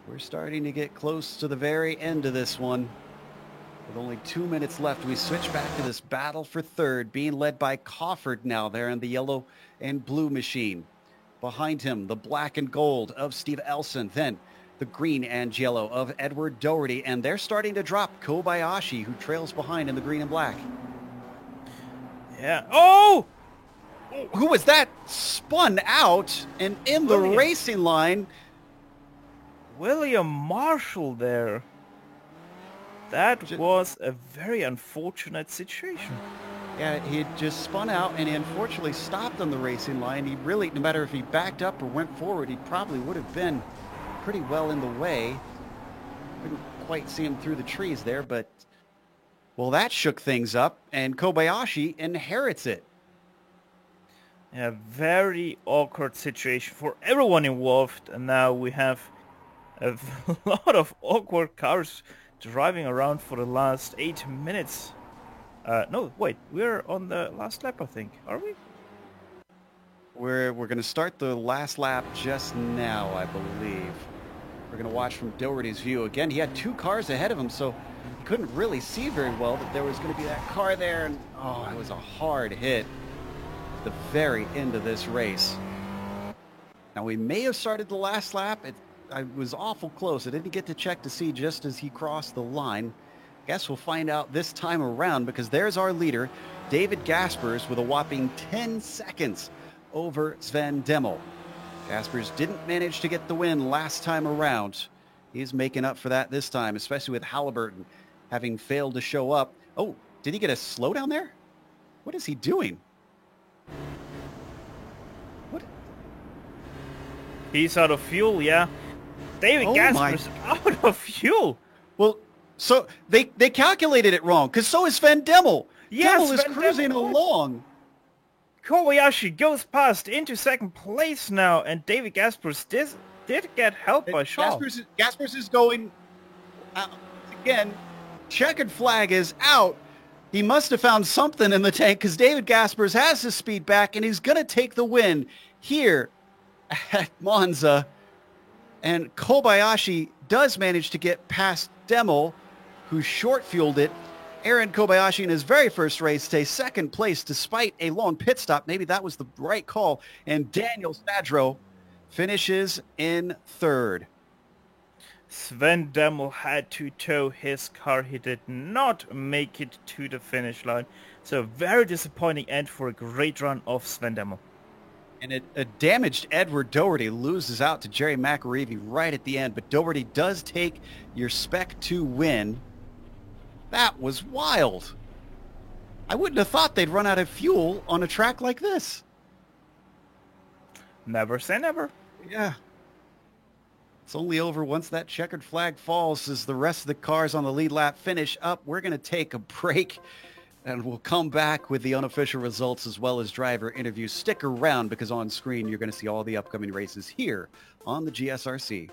We're starting to get close to the very end of this one. With only 2 minutes left, we switch back to this battle for third, being led by Cofford now there in the yellow and blue machine. Behind him, the black and gold of Steve Elson, then the green and yellow of Edward Doherty, and they're starting to drop Kobayashi, who trails behind in the green and black. Yeah. Oh! Who was that? Spun out and in the racing line. William Marshall there. That was a very unfortunate situation. Yeah, he had just spun out and he unfortunately stopped on the racing line. He really, no matter if he backed up or went forward, he probably would have been pretty well in the way. Couldn't quite see him through the trees there, but, well, that shook things up, and Kobayashi inherits it. A very awkward situation for everyone involved, and now we have a lot of awkward cars driving around for the last 8 minutes. No, wait, we're on the last lap, I think. Are we? We're going to start the last lap just now, I believe. We're going to watch from Doherty's view. Again, he had 2 cars ahead of him, so he couldn't really see very well that there was going to be that car there. And, oh, it was a hard hit at the very end of this race. Now, we may have started the last lap. It I was awful close. I didn't get to check to see just as he crossed the line. Guess we'll find out this time around, because there's our leader, David Gaspers, with a whopping 10 seconds over Sven Demmel. Gaspers didn't manage to get the win last time around. He's making up for that this time, especially with Halliburton having failed to show up. Oh, did he get a slowdown there? What is he doing? What? He's out of fuel, yeah. David Gaspers out of fuel. Well, so they calculated it wrong, because so is Sven Demmel. Yes, Demmel is cruising along. Kobayashi goes past into second place now, and David Gaspers did get help by Shaw. Gaspers is going again. Checkered flag is out. He must have found something in the tank, because David Gaspers has his speed back, and he's going to take the win here at Monza. And Kobayashi does manage to get past Demmel, who short-fueled it. Aaron Kobayashi in his very first race stays second place despite a long pit stop. Maybe that was the right call. And Daniel Sadro finishes in third. Sven Demmel had to tow his car. He did not make it to the finish line. So a very disappointing end for a great run of Sven Demmel. And a damaged Edward Doherty loses out to Jerry McAreevy right at the end. But Doherty does take your Spec 2 win. That was wild. I wouldn't have thought they'd run out of fuel on a track like this. Never say never. Yeah. It's only over once that checkered flag falls as the rest of the cars on the lead lap finish up. We're going to take a break, and we'll come back with the unofficial results as well as driver interviews. Stick around, because on screen you're going to see all the upcoming races here on the GSRC.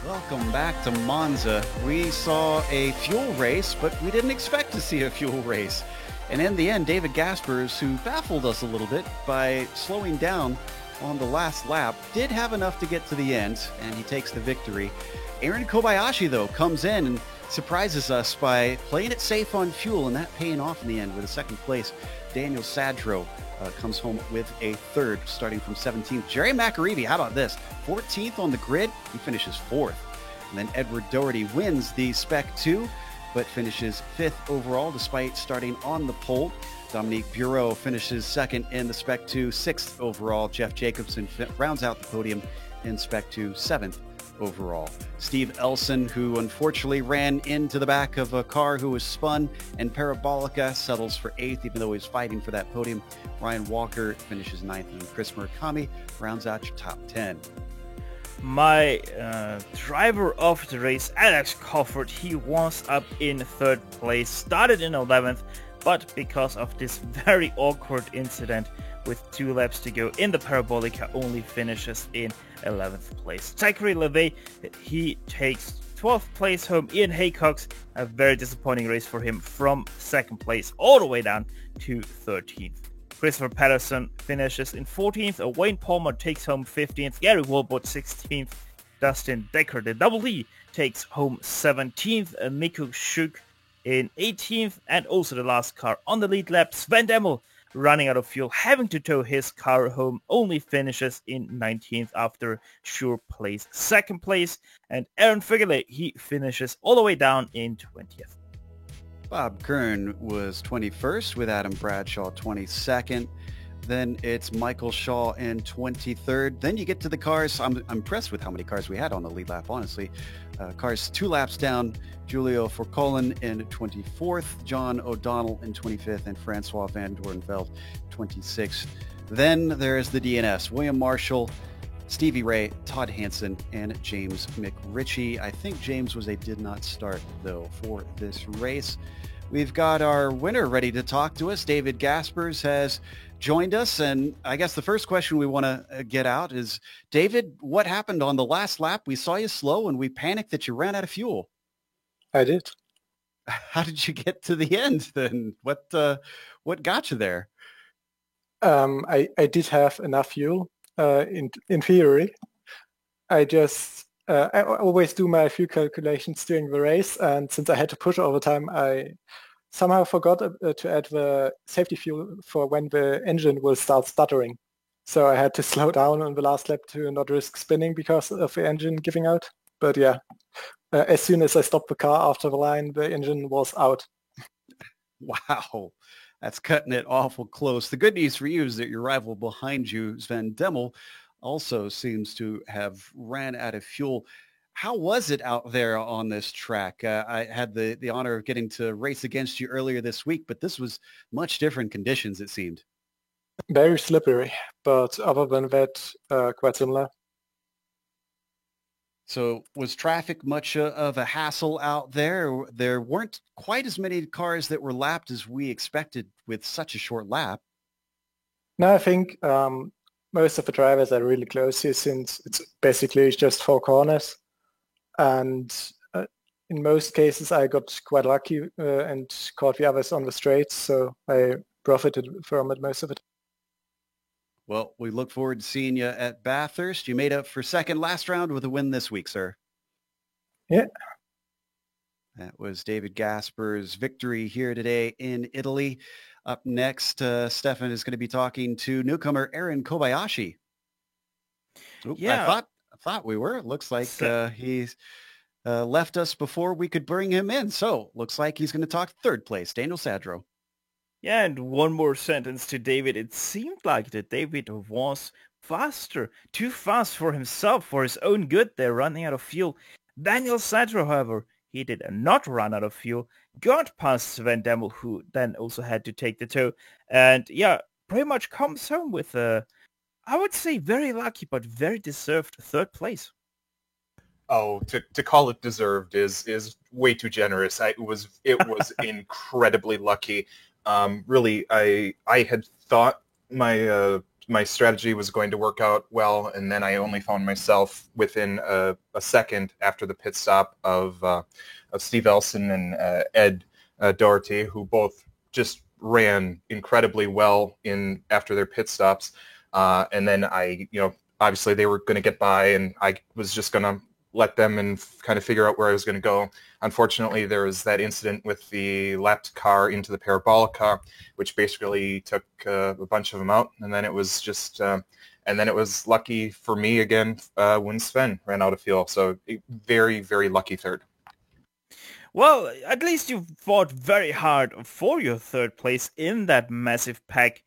Welcome back to Monza. We saw a fuel race, but we didn't expect to see a fuel race. And in the end, David Gaspers, who baffled us a little bit by slowing down on the last lap. Did have enough to get to the end, and he takes the victory. Aaron Kobayashi, though, comes in and surprises us by playing it safe on fuel, and that paying off in the end with a second place. Daniel Sadro comes home with a third, starting from 17th. Jerry McAreevy, how about this? 14th on the grid, he finishes 4th. And then Edward Doherty wins the Spec 2, but finishes 5th overall despite starting on the pole. Dominique Bureau finishes 2nd in the Spec 2, 6th overall. Jeff Jacobson rounds out the podium in Spec 2, 7th overall. Steve Elson, who unfortunately ran into the back of a car who was spun, and Parabolica settles for 8th, even though he was fighting for that podium. Ryan Walker finishes 9th, and Chris Murakami rounds out your top 10. My driver of the race, Alex Cofford, he was up in 3rd place, started in 11th, but because of this very awkward incident with 2 laps to go in the Parabolica, only finishes in 11th place. Zachary Levay, he takes 12th place home. Ian Haycox, a very disappointing race for him, from 2nd place all the way down to 13th. Christopher Patterson finishes in 14th. Wayne Palmer takes home 15th. Gary Wilbert 16th. Dustin Decker, the Double D, takes home 17th. Miku Shuk in 18th. And also the last car on the lead lap, Sven Demmel, running out of fuel, having to tow his car home, only finishes in 19th after Sure plays 2nd place. And Aaron Figele, he finishes all the way down in 20th. Bob Kern was 21st with Adam Bradshaw 22nd. Then it's Michael Shaw in 23rd. Then you get to the cars. I'm impressed with how many cars we had on the lead lap, honestly. Cars 2 laps down, Julio Forcolin in 24th, John O'Donnell in 25th, and Francois Van Doornveld 26th. Then there's the DNS, William Marshall, Stevie Ray, Todd Hansen, and James McRitchie. I think James was a did not start, though, for this race. We've got our winner ready to talk to us. David Gaspers has joined us, and I guess the first question we want to get out is, David, what happened on the last lap? We saw you slow, and we panicked that you ran out of fuel. I did. How did you get to the end then? What got you there? I did have enough fuel in theory. I always do my fuel calculations during the race, and since I had to push overtime, I somehow forgot to add the safety fuel for when the engine will start stuttering. So I had to slow down on the last lap to not risk spinning because of the engine giving out. But yeah, as soon as I stopped the car after the line, the engine was out. Wow, that's cutting it awful close. The good news for you is that your rival behind you, Sven Demmel, also seems to have ran out of fuel. How was it out there on this track? I had the honor of getting to race against you earlier this week, but this was much different conditions, it seemed. Very slippery, but other than that, quite similar. So was traffic much of a hassle out there? There weren't quite as many cars that were lapped as we expected with such a short lap. No, I think most of the drivers are really close here since it's basically just 4 corners. And in most cases, I got quite lucky and caught the others on the straights, so I profited from it most of it. Well, we look forward to seeing you at Bathurst. You made up for second last round with a win this week, sir. Yeah. That was David Gasper's victory here today in Italy. Up next, Stefan is going to be talking to newcomer Aaron Kobayashi. Yeah. I thought we were. It looks like he's left us before we could bring him in. So looks like he's going to talk third place, Daniel Sadro. Yeah, and one more sentence to David. It seemed like that David was faster, too fast for himself, for his own good. They're running out of fuel. Daniel Sadro, however, he did not run out of fuel, got past Sven Demmel, who then also had to take the tow, and yeah, pretty much comes home with a, I would say, very lucky but very deserved third place. Oh, to call it deserved is way too generous. It was incredibly lucky. Really, I had thought my strategy was going to work out well, and then I only found myself within a second after the pit stop of Steve Elson and Ed Doherty, who both just ran incredibly well after their pit stops. And then obviously they were going to get by, and I was just going to let them and kind of figure out where I was going to go. Unfortunately, there was that incident with the lapped car into the Parabolica, which basically took a bunch of them out. And then it was just, and then it was lucky for me again when Sven ran out of fuel. So very, very lucky third. Well, at least you fought very hard for your third place in that massive pack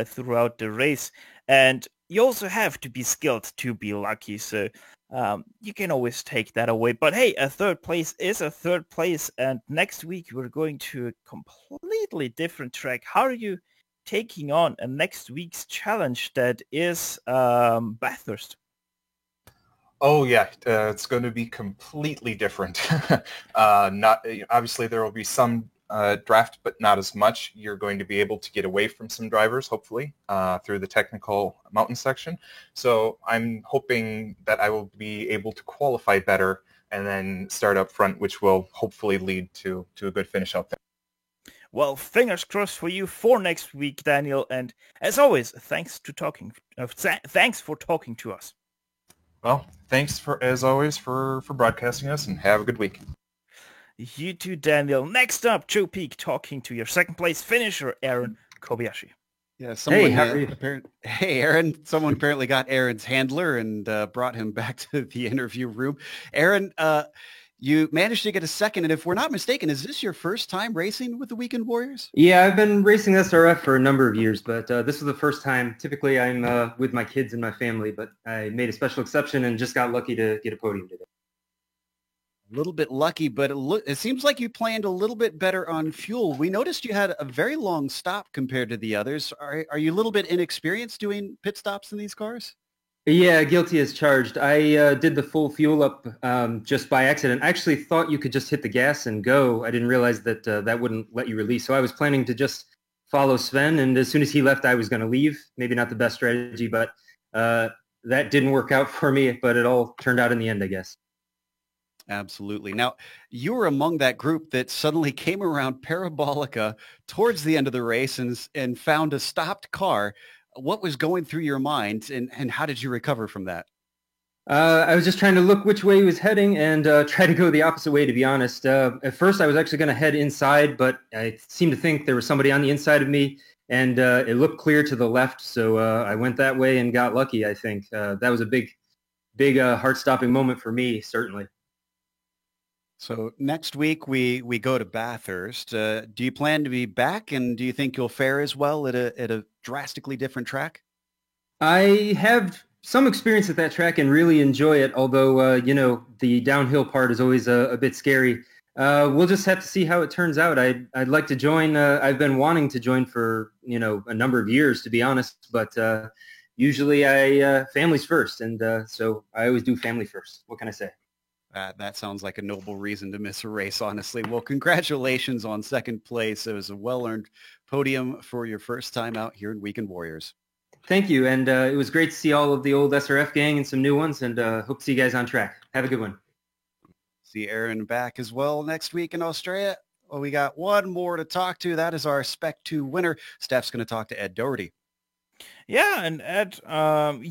throughout the race. And you also have to be skilled to be lucky. So you can always take that away. But hey, a third place is a third place. And next week we're going to a completely different track. How are you taking on next week's challenge that is Bathurst? Oh yeah, it's going to be completely different. Not obviously there will be some draft, but not as much. You're going to be able to get away from some drivers, hopefully, through the technical mountain section. So I'm hoping that I will be able to qualify better and then start up front, which will hopefully lead to a good finish out there. Well, fingers crossed for you for next week, Daniel. And as always, thanks for talking to us. Well, thanks as always for broadcasting us, and have a good week. You too, Daniel. Next up, Joe Peak talking to your second place finisher, Aaron Kobayashi. Yeah, someone, hey, how are you? Hey, Aaron. Someone apparently got Aaron's handler and brought him back to the interview room. Aaron, you managed to get a second, and if we're not mistaken, is this your first time racing with the Weekend Warriors? Yeah, I've been racing SRF for a number of years, but this was the first time. Typically, I'm with my kids and my family, but I made a special exception and just got lucky to get a podium today. A little bit lucky, but it seems like you planned a little bit better on fuel. We noticed you had a very long stop compared to the others. Are you a little bit inexperienced doing pit stops in these cars? Yeah, guilty as charged. I did the full fuel up just by accident. I actually thought you could just hit the gas and go. I didn't realize that that wouldn't let you release. So I was planning to just follow Sven, and as soon as he left, I was going to leave. Maybe not the best strategy, but that didn't work out for me, but it all turned out in the end, I guess. Absolutely. Now, you were among that group that suddenly came around Parabolica towards the end of the race and found a stopped car. What was going through your mind, and how did you recover from that? I was just trying to look which way he was heading and try to go the opposite way, to be honest. At first, I was actually going to head inside, but I seemed to think there was somebody on the inside of me, and it looked clear to the left, so I went that way and got lucky, I think. That was a big heart-stopping moment for me, certainly. So next week we go to Bathurst. Do you plan to be back, and do you think you'll fare as well at a drastically different track? I have some experience at that track and really enjoy it, although, the downhill part is always a bit scary. We'll just have to see how it turns out. I'd like to join. I've been wanting to join for, a number of years, to be honest, but usually family's first, and so I always do family first. What can I say? That sounds like a noble reason to miss a race, honestly. Well, congratulations on second place. It was a well-earned podium for your first time out here in Weekend Warriors. Thank you, and it was great to see all of the old SRF gang and some new ones, and hope to see you guys on track. Have a good one. See Aaron back as well next week in Australia. Well, we got one more to talk to. That is our Spec 2 winner. Steph's going to talk to Ed Doherty. Yeah, and Ed,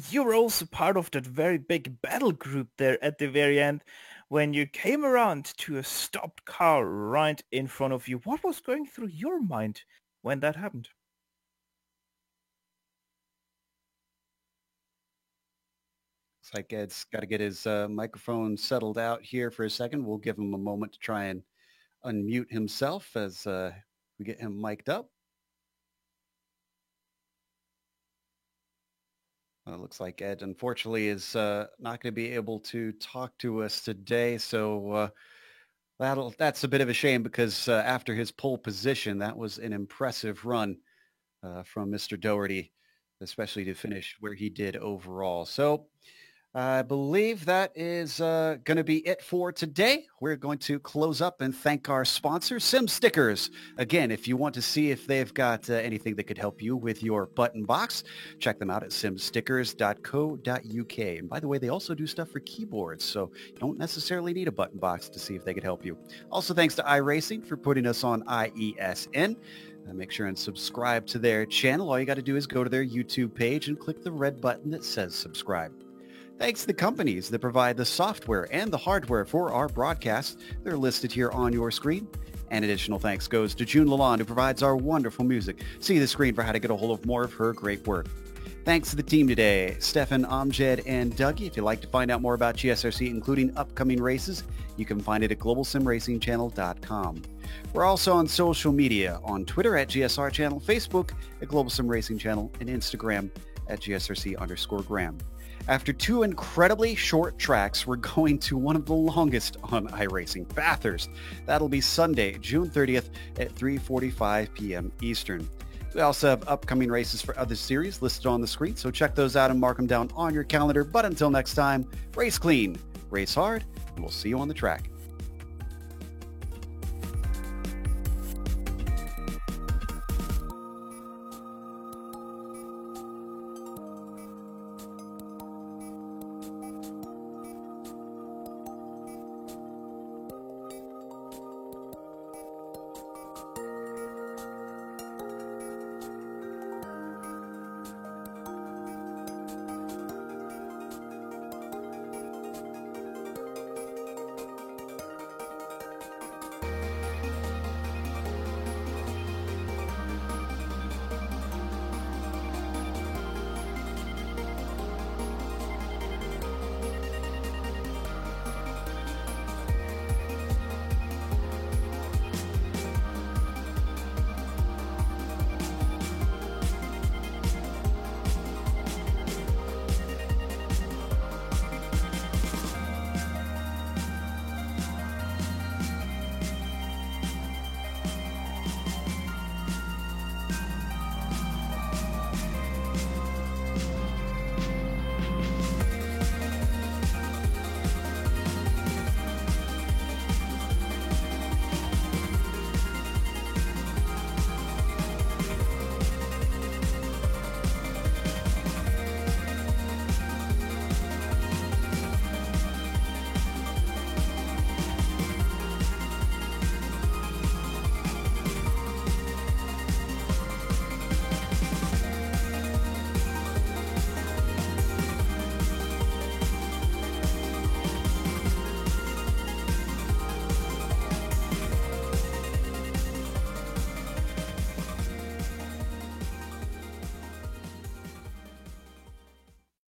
you were also part of that very big battle group there at the very end when you came around to a stopped car right in front of you. What was going through your mind when that happened? Looks like Ed's got to get his microphone settled out here for a second. We'll give him a moment to try and unmute himself as we get him mic'd up. It looks like Ed, unfortunately, is not going to be able to talk to us today. So that's a bit of a shame because after his pole position, that was an impressive run from Mr. Doherty, especially to finish where he did overall. So I believe that is going to be it for today. We're going to close up and thank our sponsor, Sim Stickers. Again, if you want to see if they've got anything that could help you with your button box, check them out at simstickers.co.uk. And by the way, they also do stuff for keyboards, so you don't necessarily need a button box to see if they could help you. Also, thanks to iRacing for putting us on IESN. Make sure and subscribe to their channel. All you got to do is go to their YouTube page and click the red button that says subscribe. Thanks to the companies that provide the software and the hardware for our broadcast. They're listed here on your screen. And additional thanks goes to June Lalonde, who provides our wonderful music. See the screen for how to get a hold of more of her great work. Thanks to the team today, Stefan, Amjad, and Dougie. If you'd like to find out more about GSRC, including upcoming races, you can find it at globalsimracingchannel.com. We're also on social media, on Twitter at GSR Channel, Facebook at Global Sim Racing Channel, and Instagram at GSRC_Graham. After 2 incredibly short tracks, we're going to one of the longest on iRacing, Bathurst. That'll be Sunday, June 30th at 3:45 p.m. Eastern. We also have upcoming races for other series listed on the screen, so check those out and mark them down on your calendar. But until next time, race clean, race hard, and we'll see you on the track.